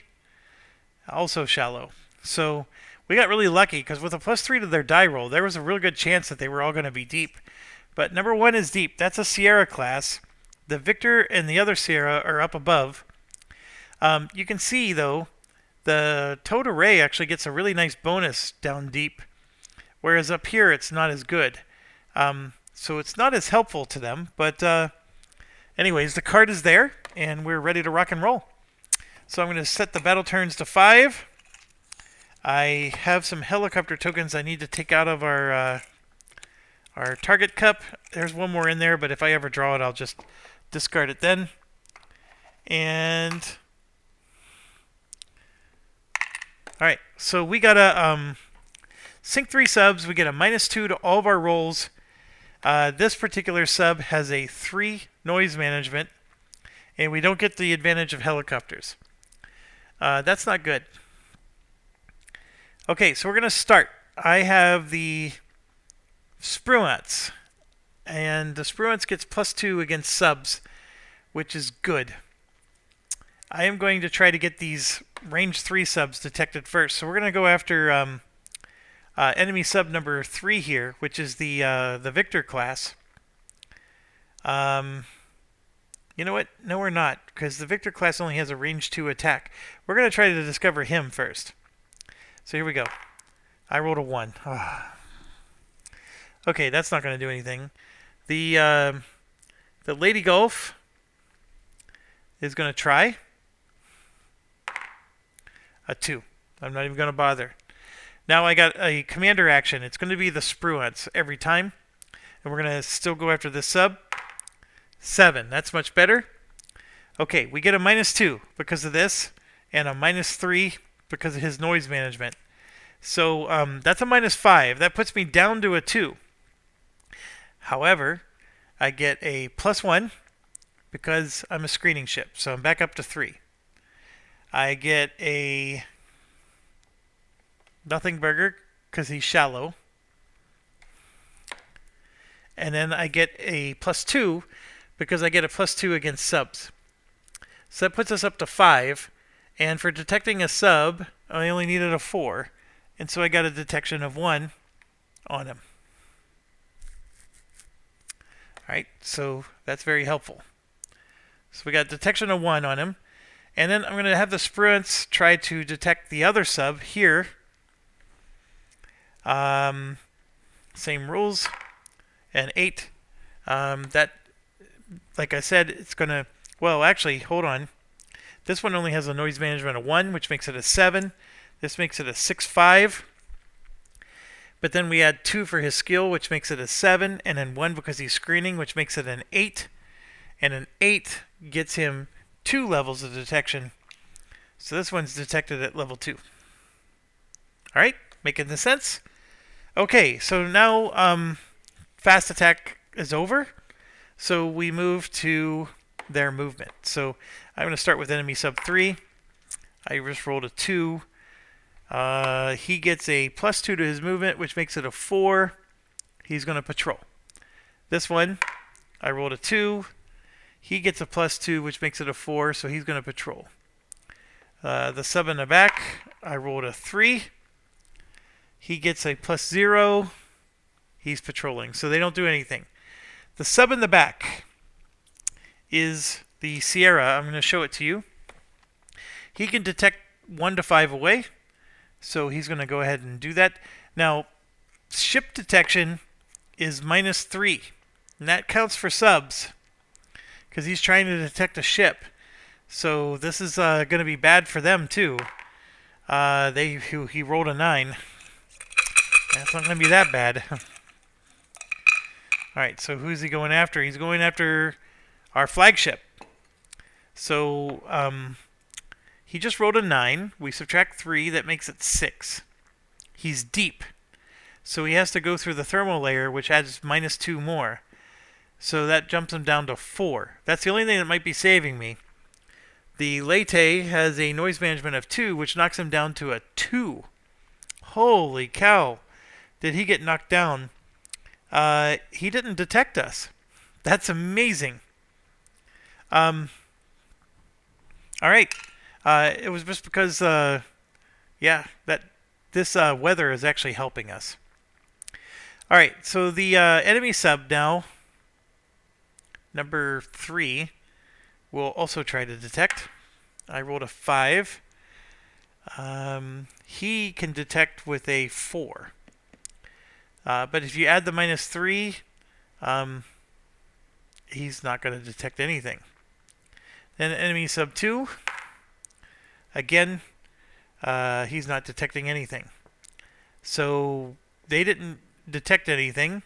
also shallow. So we got really lucky because with a +3 to their die roll, there was a real good chance that they were all going to be deep. But number 1 is deep. That's a Sierra class. The Victor and the other Sierra are up above. You can see, though, the towed array actually gets a really nice bonus down deep, whereas up here it's not as good. So it's not as helpful to them. But anyways, the card is there, and we're ready to rock and roll. So I'm going to set the battle turns to 5. I have some helicopter tokens I need to take out of our target cup. There's one more in there, but if I ever draw it, I'll just discard it then. And all right, so we got a sync 3 subs. We get a -2 to all of our rolls. This particular sub has a 3 noise management, and we don't get the advantage of helicopters. That's not good. Okay, so we're going to start. I have the Spruance, and the Spruance gets +2 against subs, which is good. I am going to try to get these range 3 subs detected first. So we're going to go after enemy sub number 3 here, which is the Victor class. You know what? No, we're not, because the Victor class only has a range 2 attack. We're going to try to discover him first. So here we go. I rolled a 1. Okay, that's not going to do anything. The Lady Golf is going to try a 2. I'm not even going to bother. Now I got a commander action. It's going to be the Spruance every time. And we're going to still go after this sub. 7. That's much better. Okay, we get a -2 because of this, and a -3 because of his noise management. So that's a -5. That puts me down to a 2. However, I get a +1 because I'm a screening ship. So I'm back up to 3. I get a nothing burger because he's shallow. And then I get a +2 because I get a +2 against subs. So that puts us up to 5. And for detecting a sub, I only needed a 4. And so I got a detection of 1 on him. Alright, so that's very helpful. So we got detection of 1 on him. And then I'm going to have the Spruance try to detect the other sub here. Same rules. And 8. That, like I said, it's going to... Well, actually, hold on. This one only has a noise management of 1, which makes it a 7. This makes it a 6-5. But then we add 2 for his skill, which makes it a 7. And then 1 because he's screening, which makes it an 8. And an 8 gets him 2 levels of detection. So this one's detected at level 2. Alright, making sense? Okay, so now fast attack is over. So we move to their movement. So I'm going to start with enemy sub 3. I just rolled a 2. He gets a +2 to his movement, which makes it a 4. He's going to patrol. This one, I rolled a 2. He gets a +2, which makes it a 4, so he's going to patrol. The sub in the back, I rolled a 3. He gets a +0. He's patrolling, so they don't do anything. The sub in the back is the Sierra. I'm going to show it to you. He can detect 1 to 5 away, so he's going to go ahead and do that. Now, ship detection is -3, and that counts for subs because he's trying to detect a ship. So this is going to be bad for them too. He rolled a 9. That's not going to be that bad. Alright, so who's he going after? He's going after our flagship. So he just rolled a 9. We subtract 3. That makes it 6. He's deep. So he has to go through the thermal layer, which adds -2 more. So that jumps him down to 4. That's the only thing that might be saving me. The Leyte has a noise management of 2, which knocks him down to a 2. Holy cow. Did he get knocked down? He didn't detect us. That's amazing. Alright. It was just because, yeah, that this weather is actually helping us. Alright, so the enemy sub now, number 3, will also try to detect. I rolled a 5. He can detect with a 4. But if you add the -3, he's not going to detect anything. Then enemy sub 2. Again, he's not detecting anything. So they didn't detect anything,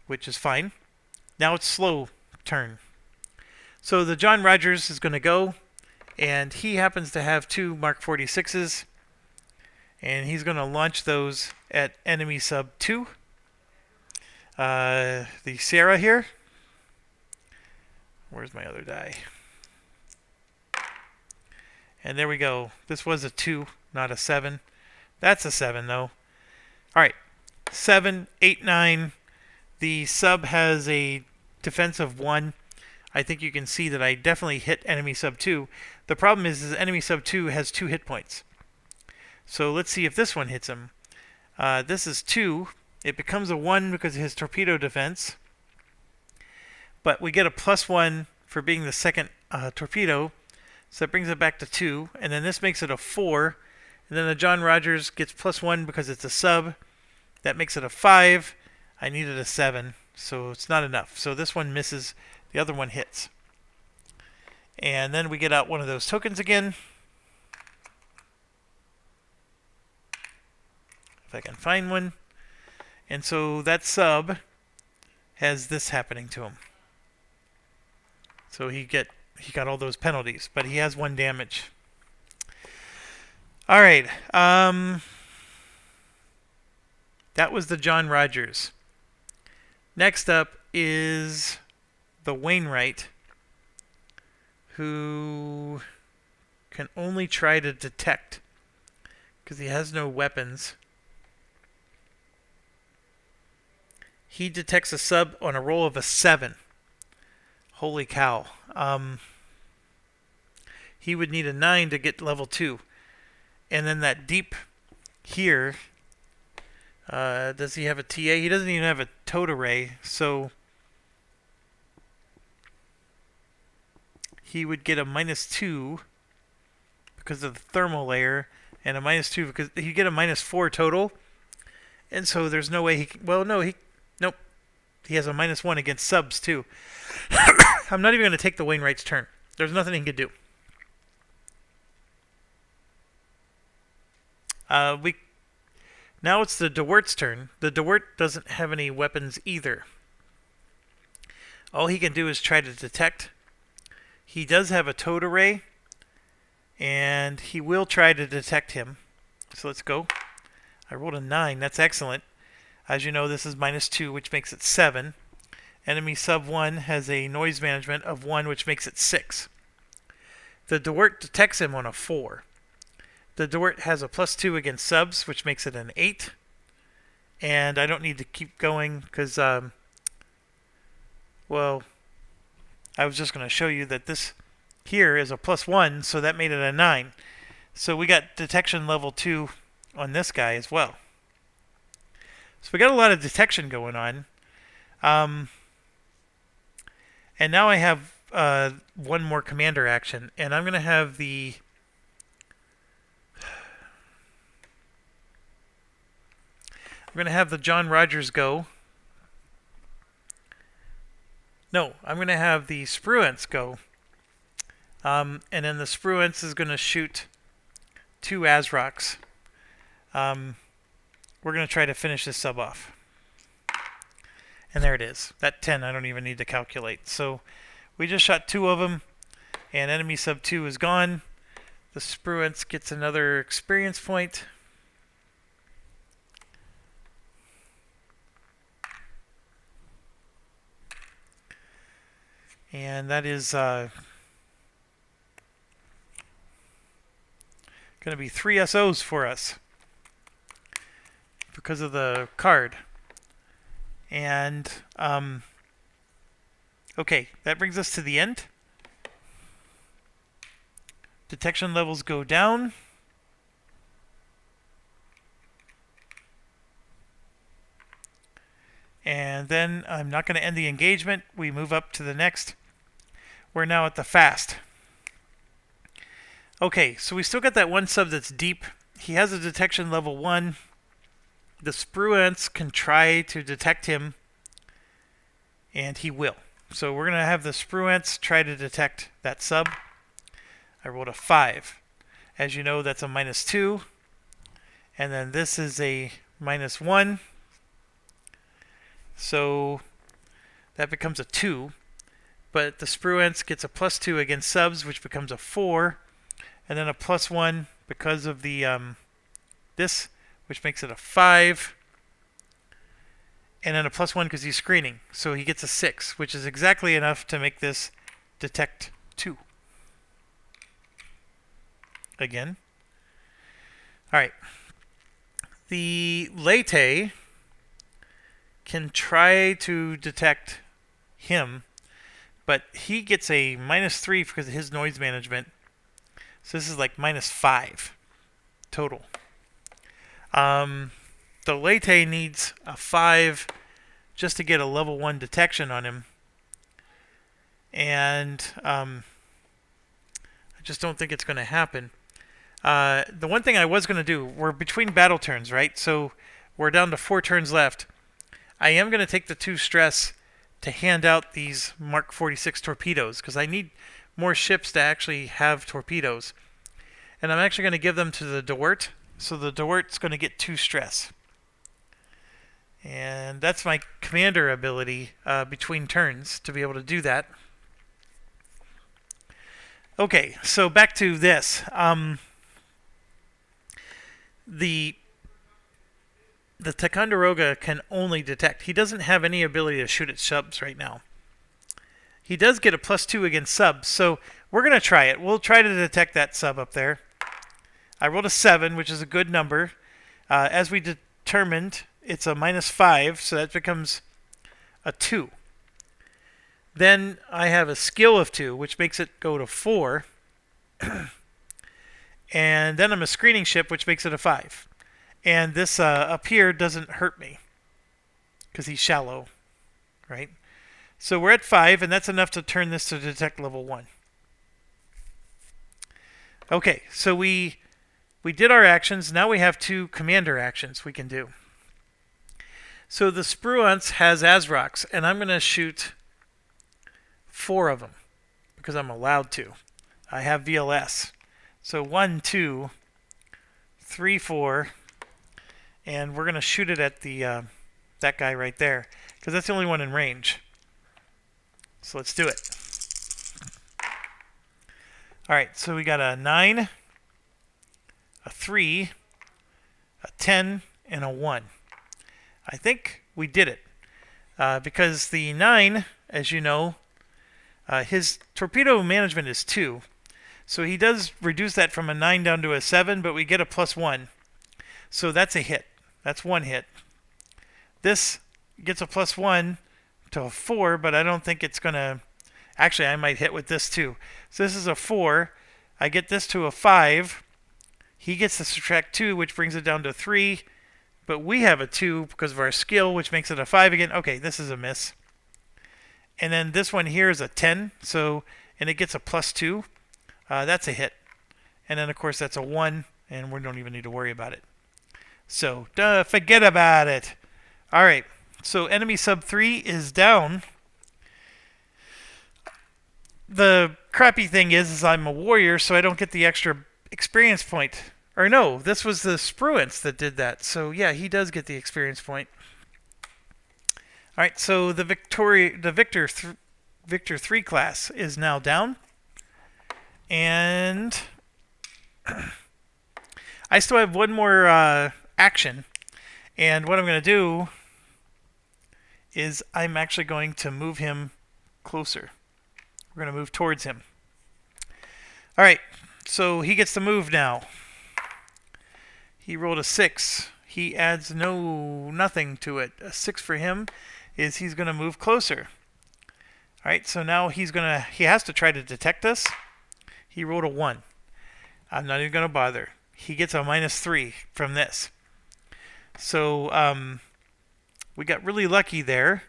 which is fine. Now it's slow turn. So the John Rogers is going to go, and he happens to have 2 Mark 46s, and he's going to launch those at enemy sub 2. the Sierra here. Where's my other die? And there we go. This was a 2, not a 7. That's a 7, though. Alright. 7, 8, 9. The sub has a defense of 1. I think you can see that I definitely hit enemy sub 2. The problem is enemy sub 2 has 2 hit points. So let's see if this one hits him. This is 2. It becomes a 1 because of his torpedo defense. But we get a +1 for being the second torpedo. So that brings it back to 2. And then this makes it a 4. And then the John Rogers gets +1 because it's a sub. That makes it a 5. I needed a 7, so it's not enough. So this one misses. The other one hits. And then we get out one of those tokens again. If I can find one. And so that sub has this happening to him. So he got all those penalties, but he has 1 damage. All right. That was the John Rogers. Next up is the Wainwright, who can only try to detect because he has no weapons. He detects a sub on a roll of a 7. Holy cow. He would need a 9 to get level 2. And then that deep here, does he have a TA? He doesn't even have a towed array, so he would get a -2 because of the thermal layer, and a -2 because he'd get a -4 total. And so there's no way he can, well, no, nope. He has a -1 against subs too. I'm not even going to take the Wainwright's turn. There's nothing he can do. Now it's the DeWert's turn. The DeWert doesn't have any weapons either. All he can do is try to detect. He does have a towed array, and he will try to detect him. So let's go. I rolled a 9. That's excellent. As you know, this is -2, which makes it 7. Enemy sub 1 has a noise management of 1, which makes it 6. The DeWert detects him on a 4. The DeWert has a +2 against subs, which makes it an 8. And I don't need to keep going because, well, I was just going to show you that this here is a +1, so that made it a 9. So we got detection level 2 on this guy as well. So we got a lot of detection going on. And now I have one more commander action, and I'm going to have the John Rogers go. No, I'm going to have the Spruance go. And then the Spruance is going to shoot 2 Azrocs. We're going to try to finish this sub off. And there it is. That 10 I don't even need to calculate. So we just shot 2 of them, and enemy sub 2 is gone. The Spruance gets another experience point. And that is going to be 3 SOs for us because of the card. And okay, that brings us to the end. Detection levels go down. And then I'm not going to end the engagement. We move up to the next. We're now at the fast. Okay, so we still got that one sub that's deep. He has a detection level 1. The Spruance can try to detect him, and he will. So we're going to have the Spruance try to detect that sub. I rolled a 5. As you know, that's a -2. And then this is a -1. So that becomes a 2. But the Spruance gets a +2 against subs, which becomes a 4. And then a +1 because of the this, which makes it a 5. and then a +1 because he's screening. So he gets a 6, which is exactly enough to make this detect 2. Again. Alright. The Late can try to detect him, but he gets a -3 because of his noise management. So this is like -5 total. The Late needs a 5 just to get a level 1 detection on him. And I just don't think it's going to happen. The one thing I was going to do, we're between battle turns, right? So we're down to 4 turns left. I am going to take the 2 stress to hand out these Mark 46 torpedoes because I need more ships to actually have torpedoes. And I'm actually going to give them to the Dewart. So the Dewart's going to get 2 stress. And that's my commander ability between turns to be able to do that. Okay, so back to this. The Ticonderoga can only detect. He doesn't have any ability to shoot at subs right now. He does get a +2 against subs, so we're going to try it. We'll try to detect that sub up there. I rolled a 7, which is a good number. As we determined, it's a -5, so that becomes a 2. Then I have a skill of 2, which makes it go to 4. And then I'm a screening ship, which makes it a 5. And this up here doesn't hurt me because he's shallow, right? So we're at 5, and that's enough to turn this to detect level 1. Okay, so we did our actions. Now we have 2 commander actions we can do. So the Spruance has Azrocs, and I'm going to shoot 4 of them because I'm allowed to. I have VLS. So 1, 2, 3, 4, and we're going to shoot it at the that guy right there because that's the only one in range. So let's do it. All right, so we got a 9, a 3, a 10, and a 1. I think we did it because the 9, as you know, his torpedo management is 2. So he does reduce that from a 9 down to a 7, but we get a +1. So that's a hit. That's 1 hit. This gets a +1 to a 4, but I don't think it's going to... Actually, I might hit with this too. So this is a 4. I get this to a 5. He gets to subtract 2, which brings it down to 3. But we have a 2 because of our skill, which makes it a 5 again. Okay, this is a miss. And then this one here is a 10, and it gets a +2. That's a hit. And then, of course, that's a 1, and we don't even need to worry about it. So, forget about it. All right, so enemy sub 3 is down. The crappy thing is I'm a warrior, so I don't get the extra experience point. Or no, this was the Spruance that did that. So, yeah, he does get the experience point. All right, so the Victor 3 class is now down. And I still have one more action. And what I'm going to do is I'm actually going to move him closer. We're going to move towards him. All right, so he gets to move now. He rolled a 6. He adds nothing to it. A 6 for him is he's going to move closer. All right, so now he has to try to detect us. He rolled a 1. I'm not even going to bother. He gets a -3 from this. So we got really lucky there.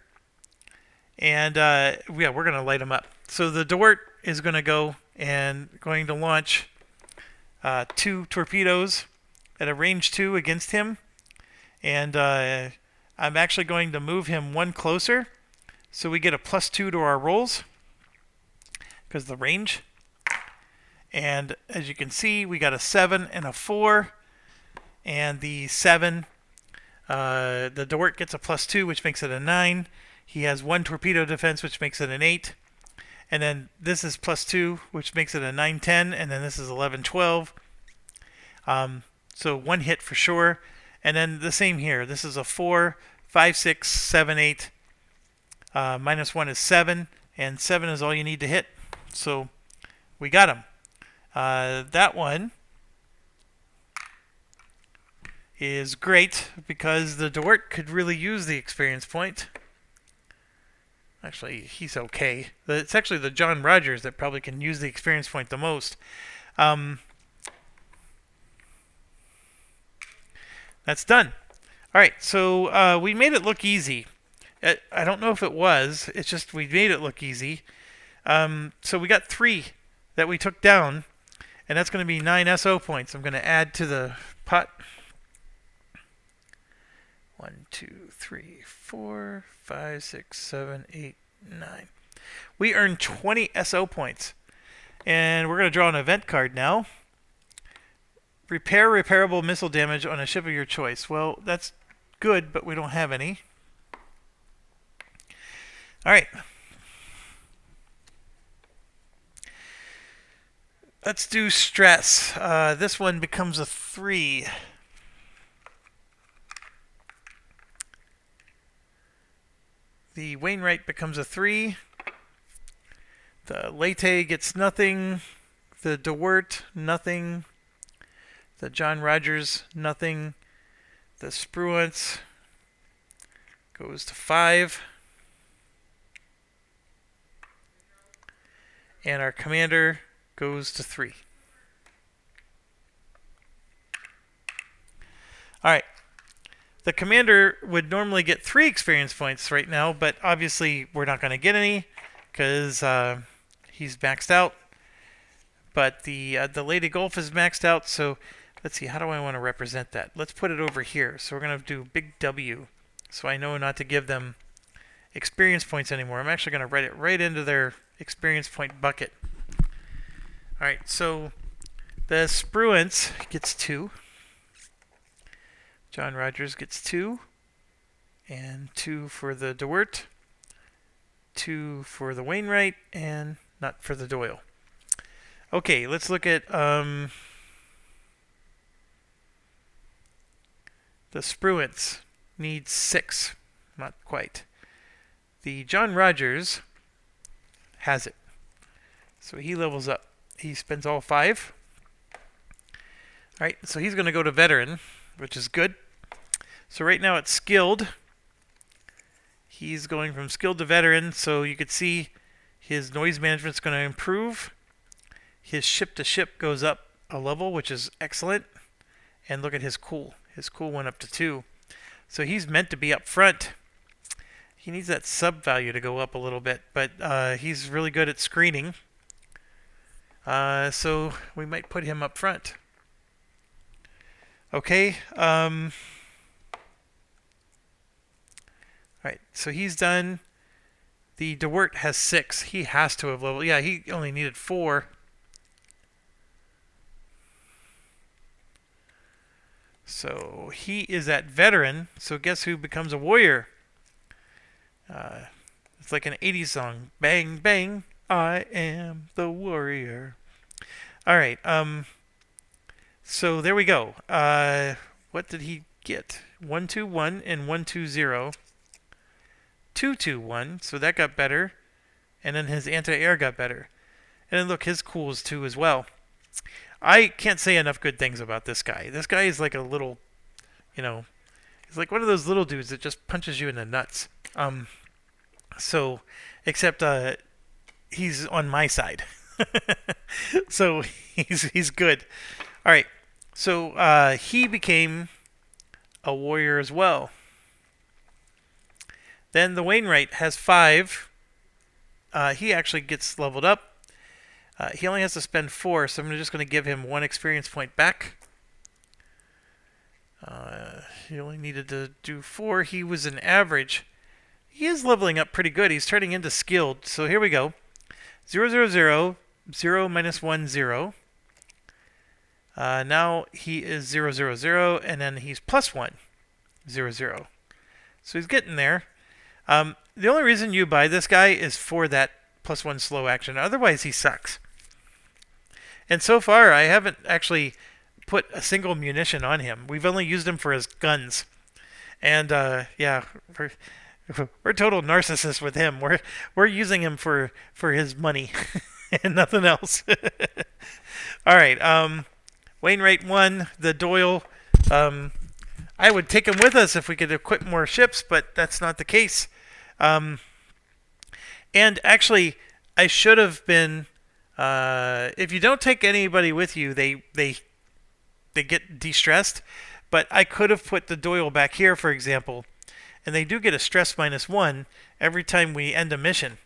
And yeah, we're going to light him up. So the Dewart is going to go and going to launch 2 torpedoes at a range 2 against him. And I'm actually going to move him 1 closer. So we get a +2 to our rolls because of the range. And as you can see, we got a 7 and a 4. And the 7, the Dewart gets a +2, which makes it a 9. He has 1 torpedo defense, which makes it an 8. And then this is +2, which makes it a 9, 10. And then this is 11, 12. So 1 hit for sure. And then the same here. This is a 4 5, 6, 7, 8. Minus 1 is 7, and 7 is all you need to hit. So we got him. That one is great because the Dort could really use the experience point. Actually, he's okay. It's actually the John Rogers that probably can use the experience point the most. That's done. All right, so we made it look easy. I don't know if it was. It's just we made it look easy. So we got 3 that we took down, and that's going to be 9 SO points. I'm going to add to the pot. 1, 2, 3, 4, 5, 6, 7, 8, 9. We earned 20 SO points. And we're going to draw an event card now. Repair repairable missile damage on a ship of your choice. Well, that's good, but we don't have any. Alright. Let's do stress. This one becomes a 3. The Wainwright becomes a 3. The Leyte gets nothing. The DeWert, nothing. The John Rogers, nothing. The Spruance goes to 5. And our commander goes to 3. Alright. The commander would normally get 3 experience points right now, but obviously we're not going to get any because he's maxed out. But the Lady Gulf is maxed out, so let's see, how do I want to represent that? Let's put it over here. So we're going to do big W, so I know not to give them experience points anymore. I'm actually going to write it right into their experience point bucket. Alright, so the Spruance gets 2. John Rogers gets 2. And 2 for the DeWert. 2 for the Wainwright, and not for the Doyle. Okay, let's look at the Spruance needs 6. Not quite. The John Rogers has it. So he levels up. He spends all 5. Alright, so he's going to go to Veteran, which is good. So right now it's Skilled. He's going from Skilled to Veteran, so you could see his noise management's going to improve. His ship-to-ship goes up a level, which is excellent. And look at his cool. His cool went up to 2. So he's meant to be up front. He needs that sub value to go up a little bit, but he's really good at screening. So we might put him up front. Okay. Alright, so he's done. The DeWert has 6. He has to have leveled. Yeah, he only needed 4. So he is at Veteran. So guess who becomes a warrior? It's like an 80s song. Bang, bang, I am the warrior. Alright, so there we go. What did he get? 121 and 120. 221, so that got better. And then his anti-air got better. And then look, his cool is 2 as well. I can't say enough good things about this guy. This guy is like a little, he's like one of those little dudes that just punches you in the nuts. So, except he's on my side. So he's good. All right. So he became a warrior as well. Then the Wainwright has 5. He actually gets leveled up. He only has to spend 4, so I'm just going to give him 1 experience point back. He only needed to do 4. He was an average. He is leveling up pretty good. He's turning into Skilled. So here we go. 0, 0, 0. 0 minus 1, 0. Now he is 0, 0, 0. And then he's plus 1. 0, 0. So he's getting there. The only reason you buy this guy is for that plus 1 slow action. Otherwise, he sucks. And so far, I haven't actually put a single munition on him. We've only used him for his guns. And yeah, we're total narcissists with him. We're using him for his money and nothing else. All right. Wainwright won the Doyle. Um, I would take him with us if we could equip more ships, but that's not the case. Um, and actually, I should have been. If you don't take anybody with you, they get de-stressed. But I could have put the Doyle back here, for example, and they do get a stress -1 every time we end a mission.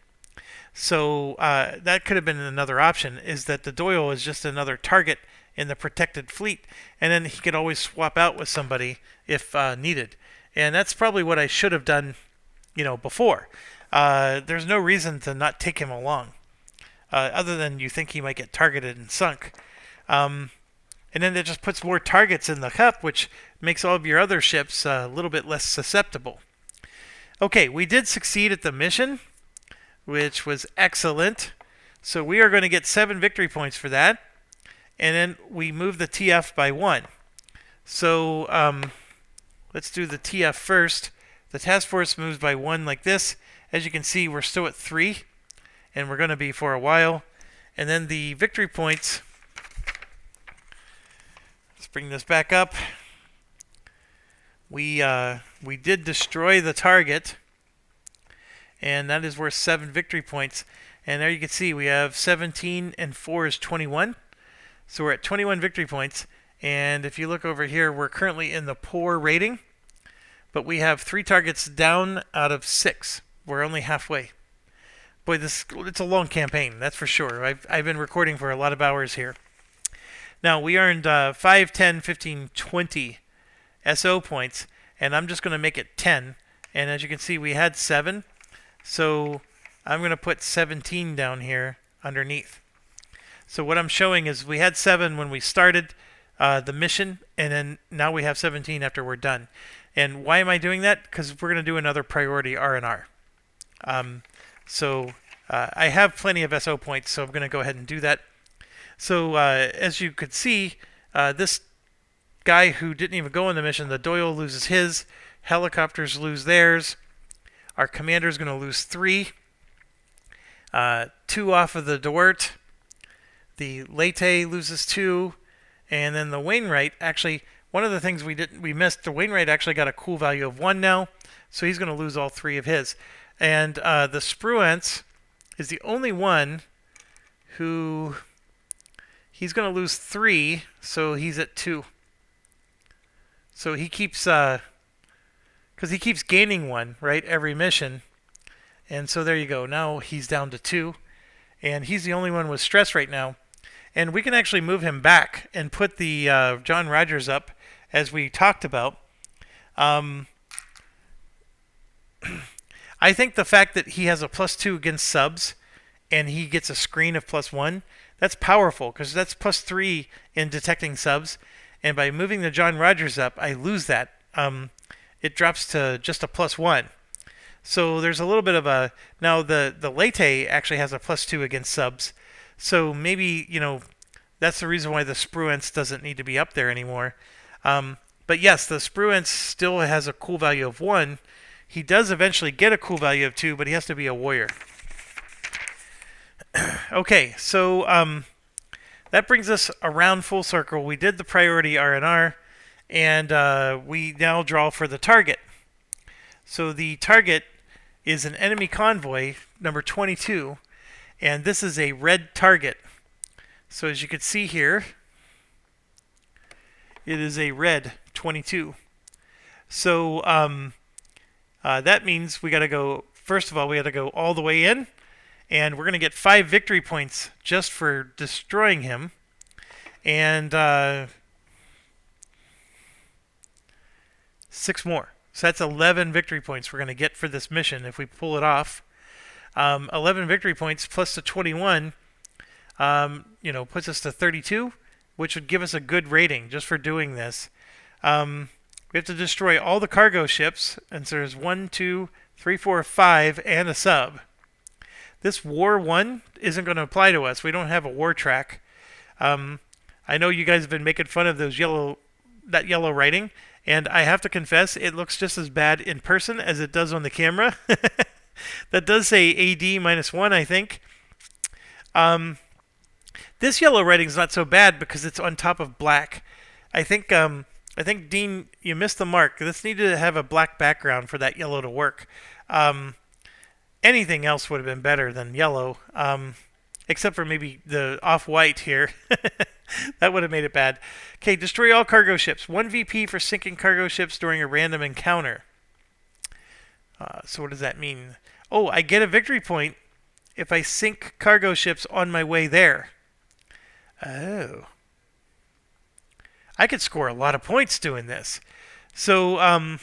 So that could have been another option, is that the Doyle is just another target in the protected fleet, and then he could always swap out with somebody if needed. And that's probably what I should have done, before. There's no reason to not take him along, other than you think he might get targeted and sunk. And then it just puts more targets in the cup, which makes all of your other ships a little bit less susceptible. Okay, we did succeed at the mission, which was excellent. So we are going to get 7 victory points for that. And then we move the TF by 1. So let's do the TF first. The task force moves by 1 like this. As you can see, we're still at 3. And we're going to be for a while. And then the victory points. Let's bring this back up. We did destroy the target. And that is worth 7 victory points. And there you can see we have 17 and 4 is 21. So we're at 21 victory points. And if you look over here, we're currently in the poor rating. But we have 3 targets down out of 6. We're only halfway. Boy, it's a long campaign, that's for sure. I've been recording for a lot of hours here. Now, we earned 5, 10, 15, 20 SO points. And I'm just going to make it 10. And as you can see, we had 7. So I'm going to put 17 down here underneath. So what I'm showing is we had 7 when we started the mission, and then now we have 17 after we're done. And why am I doing that? Because we're going to do another priority R&R. So I have plenty of SO points, so I'm going to go ahead and do that. So as you could see, this guy who didn't even go on the mission, the Doyle loses his, helicopters lose theirs, our commander is going to lose 3, 2 off of the Duarte. The Leyte loses 2, and then the Wainwright, actually, one of the things we missed, the Wainwright actually got a cool value of 1 now, so he's going to lose all 3 of his. And the Spruance is the only one who, he's going to lose 3, so he's at 2. So he keeps, because he keeps gaining 1, right, every mission. And so there you go, now he's down to 2, and he's the only one with stress right now. And we can actually move him back and put the John Rogers up, as we talked about. I think the fact that he has a +2 against subs, and he gets a screen of +1, that's powerful, because that's +3 in detecting subs. And by moving the John Rogers up, I lose that. It drops to just a +1. So there's a little bit of a... Now, the Leyte actually has a +2 against subs. So maybe, that's the reason why the Spruance doesn't need to be up there anymore. But yes, the Spruance still has a cool value of 1. He does eventually get a cool value of 2, but he has to be a warrior. Okay, so that brings us around full circle. We did the priority R&R, and we now draw for the target. So the target is an enemy convoy, number 22. And this is a red target. So as you can see here, it is a red 22. So that means we got to go, first of all, we got to go all the way in. And we're going to get 5 victory points just for destroying him. And 6 more. So that's 11 victory points we're going to get for this mission if we pull it off. 11 victory points plus the 21, puts us to 32, which would give us a good rating just for doing this. We have to destroy all the cargo ships, and so there's 1, 2, 3, 4, 5, and a sub. This War 1 isn't going to apply to us. We don't have a war track. I know you guys have been making fun of that yellow writing, And I have to confess, it looks just as bad in person as it does on the camera. That does say AD -1, I think. This yellow writing is not so bad because it's on top of black. I think Dean, you missed the mark. This needed to have a black background for that yellow to work. Um, Anything else would have been better than yellow, except for maybe the off-white here. That would have made it bad. Okay, destroy all cargo ships. 1 VP for sinking cargo ships during a random encounter. So what does that mean? Oh, I get a victory point if I sink cargo ships on my way there. Oh. I could score a lot of points doing this. So,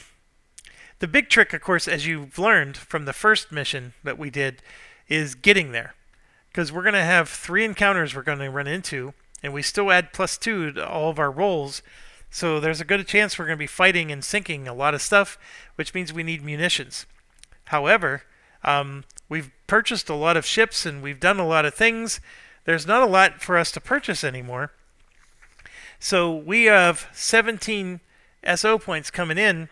the big trick, of course, as you've learned from the first mission that we did, is getting there. Because we're going to have 3 encounters we're going to run into, and we still add +2 to all of our rolls. So there's a good chance we're going to be fighting and sinking a lot of stuff, which means we need munitions. However, we've purchased a lot of ships and we've done a lot of things. There's not a lot for us to purchase anymore. So we have 17 SO points coming in,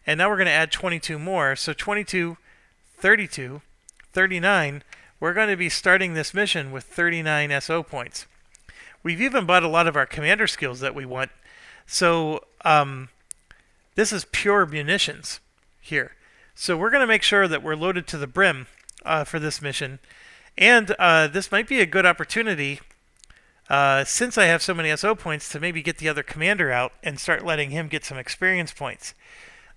and now we're going to add 22 more. So 22, 32, 39. We're going to be starting this mission with 39 SO points. We've even bought a lot of our commander skills that we want. So this is pure munitions here. So we're going to make sure that we're loaded to the brim for this mission. And this might be a good opportunity, since I have so many SO points, to maybe get the other commander out and start letting him get some experience points.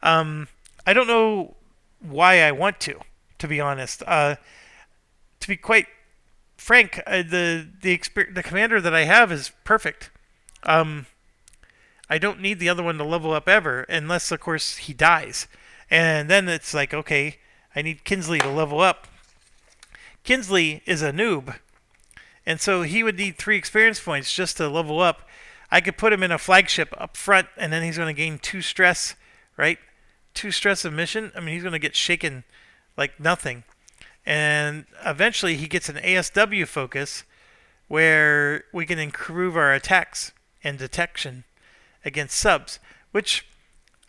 I don't know why I want to be honest. To be quite frank, the commander that I have is perfect. I don't need the other one to level up ever, unless, of course, he dies. And then it's like, okay, I need Kinsley to level up. Kinsley is a noob, and so he would need 3 experience points just to level up. I could put him in a flagship up front, and then he's going to gain 2 stress, right? 2 stress of mission. I mean, he's going to get shaken like nothing. And eventually he gets an ASW focus where we can improve our attacks and detection against subs, which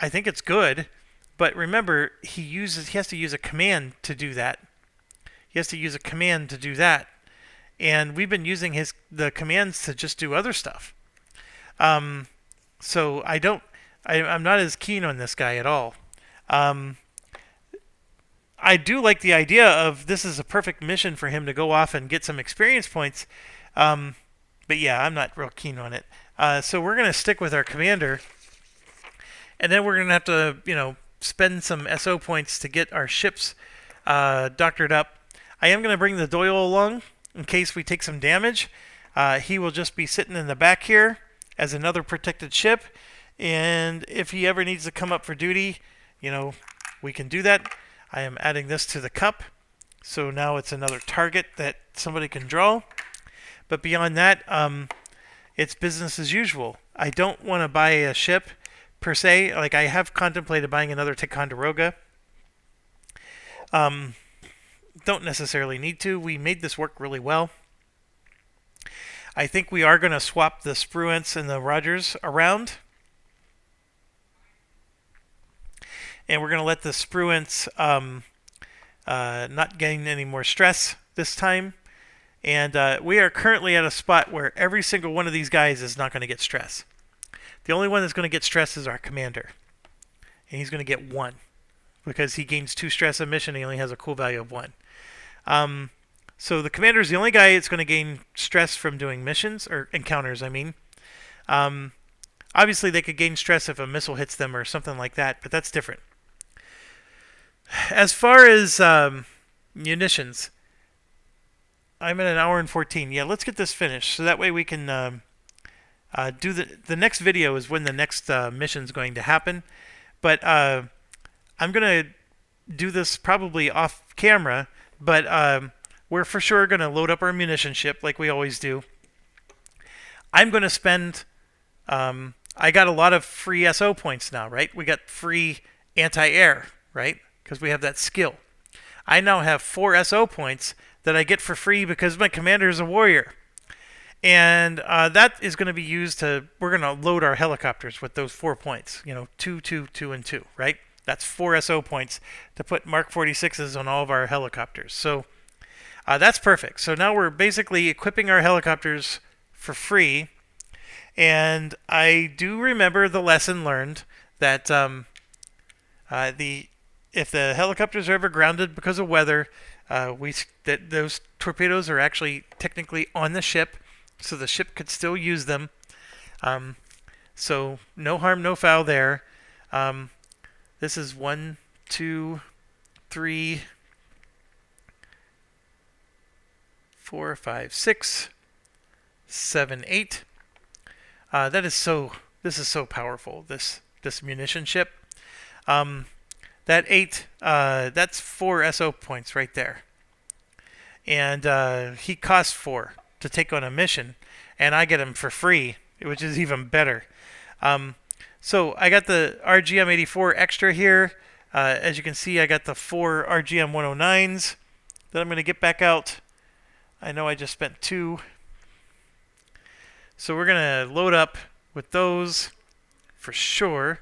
I think it's good. But remember, he has to use a command to do that. He has to use a command to do that. And we've been using the commands to just do other stuff. So I'm not as keen on this guy at all. I do like the idea of this is a perfect mission for him to go off and get some experience points. But yeah, I'm not real keen on it. So we're going to stick with our commander. And then we're going to have to, spend some SO points to get our ships doctored up. I am going to bring the Doyle along in case we take some damage. He will just be sitting in the back here as another protected ship. And if he ever needs to come up for duty, we can do that. I am adding this to the cup. So now it's another target that somebody can draw. But beyond that, it's business as usual. I don't want to buy a ship per se. Like, I have contemplated buying another Ticonderoga. Don't necessarily need to. We made this work really well. I think we are going to swap the Spruance and the Rogers around. And we're going to let the Spruance not gain any more stress this time. And we are currently at a spot where every single one of these guys is not going to get stress. The only one that's going to get stress is our commander. And he's going to get 1. Because he gains 2 stress a mission, he only has a cool value of 1. So the commander is the only guy that's going to gain stress from doing missions, or encounters, I mean. Obviously, they could gain stress if a missile hits them or something like that, but that's different. As far as munitions, I'm at 1 hour and 14. Yeah, let's get this finished, so that way we can do the next video is when the next mission's going to happen. But I'm going to do this probably off camera, but we're for sure going to load up our munition ship like we always do. I'm going to spend... I got a lot of free SO points now, right? We got free anti-air, right? Because we have that skill. I now have 4 SO points that I get for free because my commander is a warrior. And that is going to be used to, we're going to load our helicopters with those 4 points. You know, 2, 2, 2, and 2, right? That's 4 SO points to put Mark 46s on all of our helicopters. So that's perfect. So now we're basically equipping our helicopters for free. And I do remember the lesson learned that the if the helicopters are ever grounded because of weather, that those torpedoes are actually technically on the ship, so the ship could still use them. So no harm, no foul there. This is 1, 2, 3, 4, 5, 6, 7, 8. That is so. This is so powerful. This munition ship. That 8. That's 4 SO points right there. And he costs 4 to take on a mission, and I get him for free, which is even better. So I got the RGM-84 extra here. As you can see, I got the 4 RGM-109s that I'm going to get back out. I know I just spent 2. So we're going to load up with those for sure.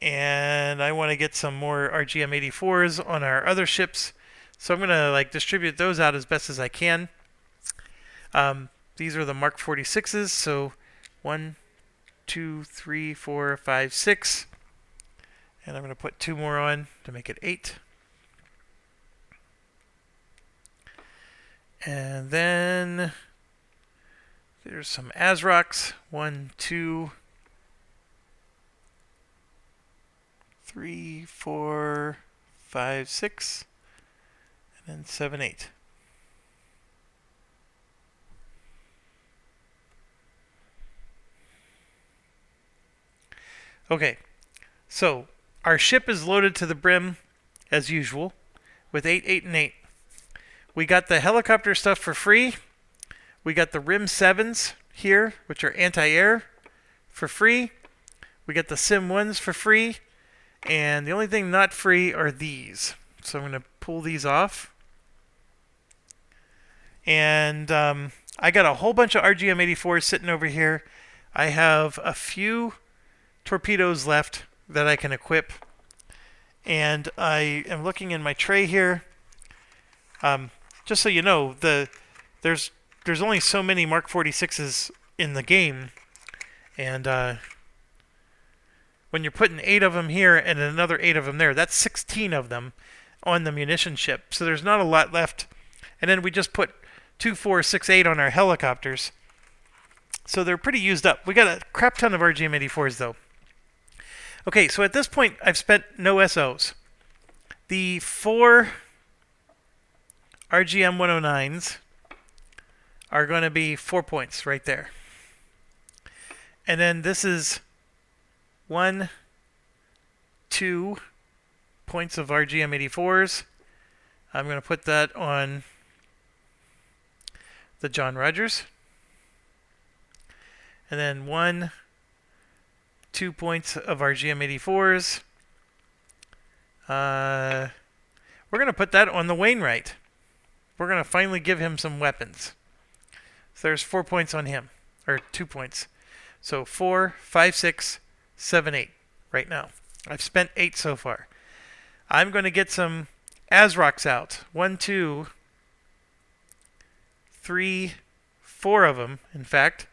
And I want to get some more RGM-84s on our other ships. So I'm going to distribute those out as best as I can. These are the Mark 46s. So 1, 2, 3, 4, 5, 6. And I'm going to put 2 more on to make it 8. And then there's some ASROCs. 1, 2, 3, 4, 5, 6. And then 7, 8. Okay, so our ship is loaded to the brim as usual with 8, 8, and 8. We got the helicopter stuff for free. We got the RIM 7s here, which are anti-air, for free. We got the Sim 1s for free. And the only thing not free are these. So I'm going to pull these off. And I got a whole bunch of RGM-84s sitting over here. I have a few torpedoes left that I can equip. And I am looking in my tray here. Just so you know, there's only so many Mark 46s in the game. And when you're putting 8 of them here and another 8 of them there, that's 16 of them on the munition ship. So there's not a lot left. And then we just put 2, 4, 6, 8 on our helicopters. So they're pretty used up. We got a crap ton of RGM-84s though. Okay, so at this point I've spent no SOs. The 4 RGM-109s are going to be 4 points right there. And then this is 1, 2 points of RGM-84s. I'm going to put that on the John Rogers. And then 1, 2 points of RGM-84s. We're going to put that on the Wainwright. We're going to finally give him some weapons. So there's 4 points on him, or 2 points. So 4, 5, 6, 7, 8 right now. I've spent 8 so far. I'm going to get some ASROCs out. 1, 2, 3, 4 of them, in fact.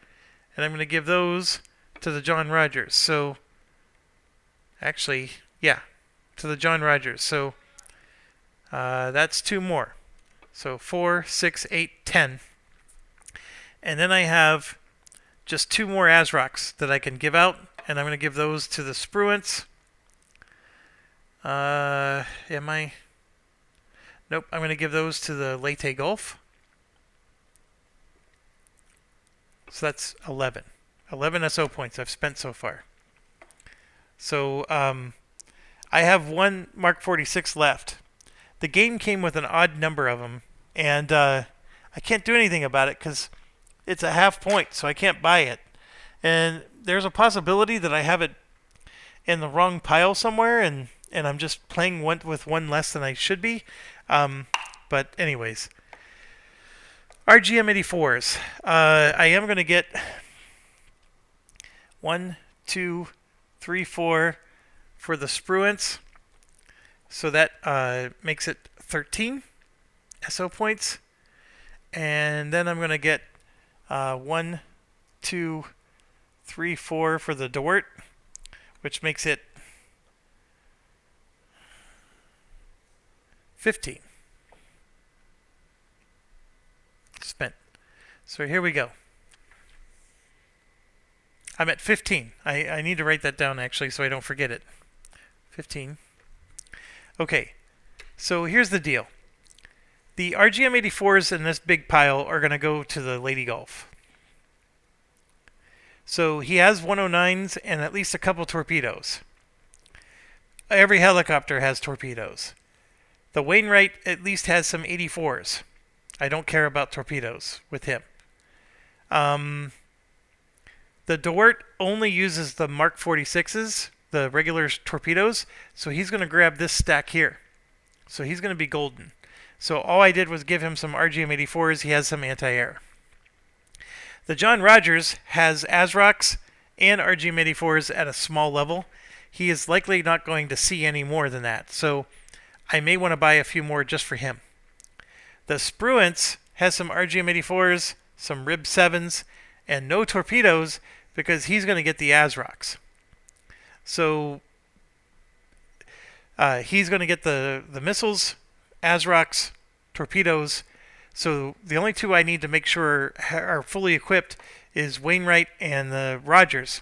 And I'm going to give those to the John Rogers. So, actually, yeah, to the John Rogers. So, that's 2 more. So 4, 6, 8, 10. And then I have just 2 more ASROCs that I can give out. And I'm going to give those to the Spruance. Am I? Nope, I'm going to give those to the Leyte Gulf. So that's 11. 11 SO points I've spent so far. So I have 1 Mark 46 left. The game came with an odd number of them, and I can't do anything about it because it's a half point, so I can't buy it. And there's a possibility that I have it in the wrong pile somewhere, and I'm just playing with one less than I should be. But anyways, RGM-84s. I am going to get 1, 2, 3, 4 for the Spruance. So that makes it 13 SO points. And then I'm going to get 1, 2, 3, 4 for the Dort, which makes it 15 spent. So here we go. I'm at 15. I need to write that down actually so I don't forget it. 15. Okay, so here's the deal. The RGM-84s in this big pile are going to go to the Lady Golf. So he has 109s and at least a couple torpedoes. Every helicopter has torpedoes. The Wainwright at least has some 84s. I don't care about torpedoes with him. The Dort only uses the Mark 46s, the regular torpedoes, so he's going to grab this stack here. So he's going to be golden. So all I did was give him some RGM-84s. He has some anti-air. The John Rogers has ASROCs and RGM-84s at a small level. He is likely not going to see any more than that. So I may want to buy a few more just for him. The Spruance has some RGM-84s, some RIB 7s, and no torpedoes because he's going to get the ASROCs. So he's going to get the missiles, ASROCs, torpedoes. So the only two I need to make sure are fully equipped is Wainwright and the Rogers.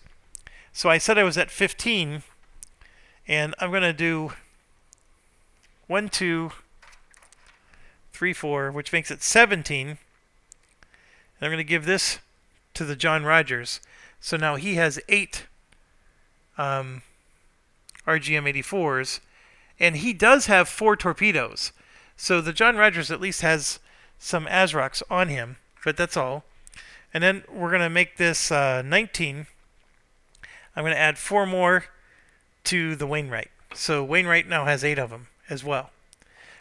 So I said I was at 15, and I'm going to do 1, 2, 3, 4, which makes it 17. And I'm going to give this to the John Rogers. So now he has 8 RGM-84s, and he does have 4 torpedoes. So the John Rogers at least has some ASROCs on him, but that's all. And then we're going to make this 19. I'm going to add 4 more to the Wainwright. So Wainwright now has 8 of them as well.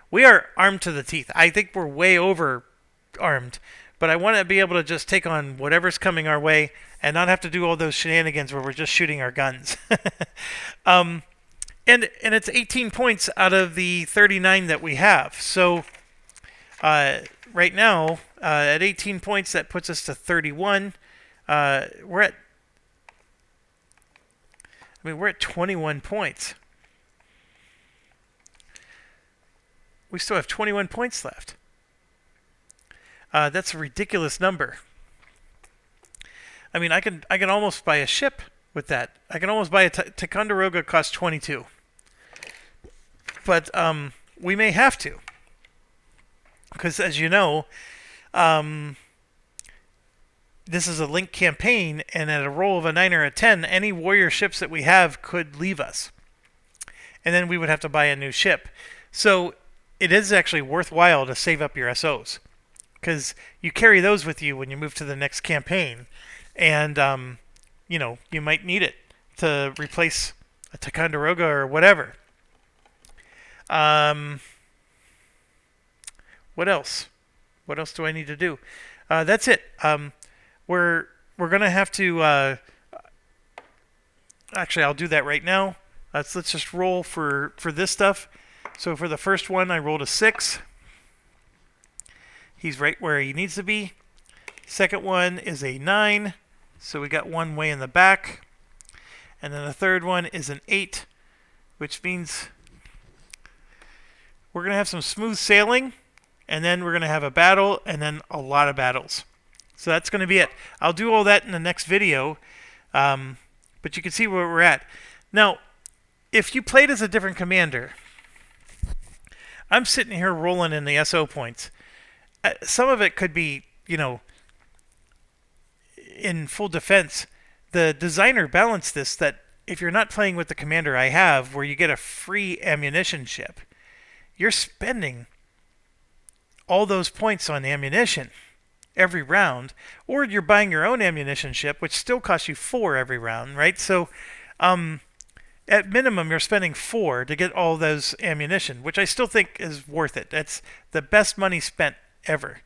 We are armed to the teeth. I think we're way over armed, but I want to be able to just take on whatever's coming our way and not have to do all those shenanigans where we're just shooting our guns. And it's 18 points out of the 39 that we have. So right now, at 18 points, that puts us to 31. We're at 21 points. We still have 21 points left. That's a ridiculous number. I mean, I can almost buy a ship with that. I can almost buy a Ticonderoga costs 22. But we may have to. Because as you know, this is a link campaign, and at a roll of a 9 or a 10, any warrior ships that we have could leave us. And then we would have to buy a new ship. So it is actually worthwhile to save up your SOs. Because you carry those with you when you move to the next campaign. And, you might need it to replace a Ticonderoga or whatever. What else? What else do I need to do? That's it. We're going to have to... actually, I'll do that right now. Let's just roll for this stuff. So for the first one, I rolled a 6. He's right where he needs to be. Second one is a 9. So we got one way in the back. And then the third one is an 8, which means we're going to have some smooth sailing, and then we're going to have a battle, and then a lot of battles. So that's going to be it. I'll do all that in the next video, but you can see where we're at. Now, if you played as a different commander, I'm sitting here rolling in the SO points. Some of it could be, in full defense. The designer balanced this that if you're not playing with the commander I have, where you get a free ammunition ship, you're spending all those points on ammunition every round, or you're buying your own ammunition ship, which still costs you 4 every round, right? So at minimum, you're spending 4 to get all those ammunition, which I still think is worth it. That's the best money spent ever.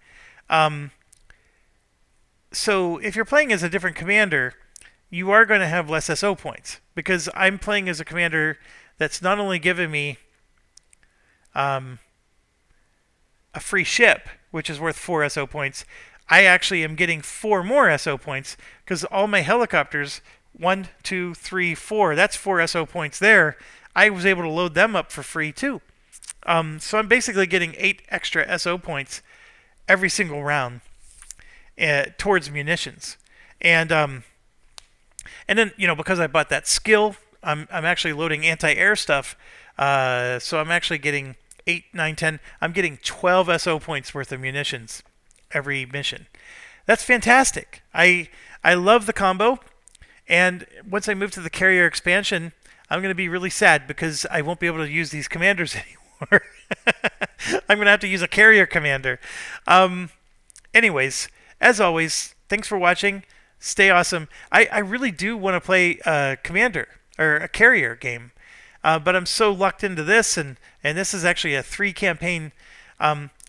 So if you're playing as a different commander, you are going to have less SO points because I'm playing as a commander that's not only giving me um, a free ship, which is worth 4 SO points. I actually am getting 4 more SO points because all my helicopters, 1, 2, 3, 4, that's 4 SO points there. I was able to load them up for free too. So I'm basically getting 8 extra SO points every single round towards munitions. And and then, because I bought that skill, I'm actually loading anti-air stuff. So I'm actually getting 8, 9, 10. I'm getting 12 SO points worth of munitions every mission. That's fantastic. I love the combo. And once I move to the carrier expansion, I'm going to be really sad because I won't be able to use these commanders anymore. I'm going to have to use a carrier commander. Anyways, as always, thanks for watching. Stay awesome. I really do want to play a commander or a carrier game, but I'm so locked into this, and this is actually a 3 campaign.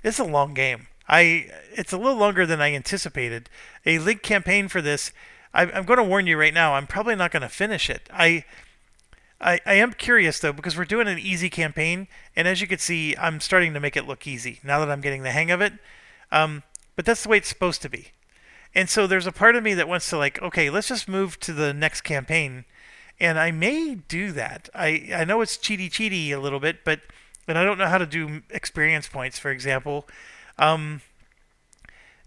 It's a long game. It's a little longer than I anticipated. A link campaign for this. I'm going to warn you right now. I'm probably not going to finish it. I am curious though because we're doing an easy campaign, and as you can see, I'm starting to make it look easy now that I'm getting the hang of it. But that's the way it's supposed to be. And so there's a part of me that wants to okay, let's just move to the next campaign, and I may do that. I know it's cheaty a little bit, but and I don't know how to do experience points, for example.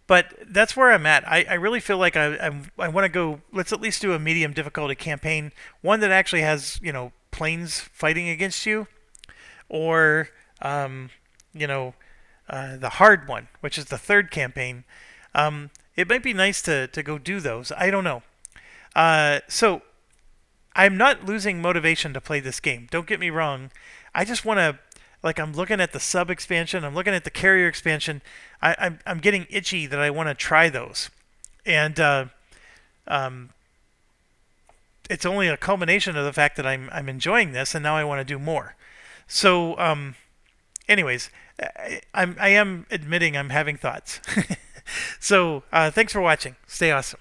But that's where I'm at. I really feel like I want to go. Let's at least do a medium difficulty campaign, one that actually has planes fighting against you, or you know the hard one, which is the 3rd campaign. It might be nice to go do those. I don't know. So I'm not losing motivation to play this game. Don't get me wrong. I just want to, I'm looking at the sub expansion. I'm looking at the carrier expansion. I'm getting itchy that I want to try those. And it's only a culmination of the fact that I'm enjoying this, and now I want to do more. So, anyways, I am admitting I'm having thoughts. So, thanks for watching. Stay awesome.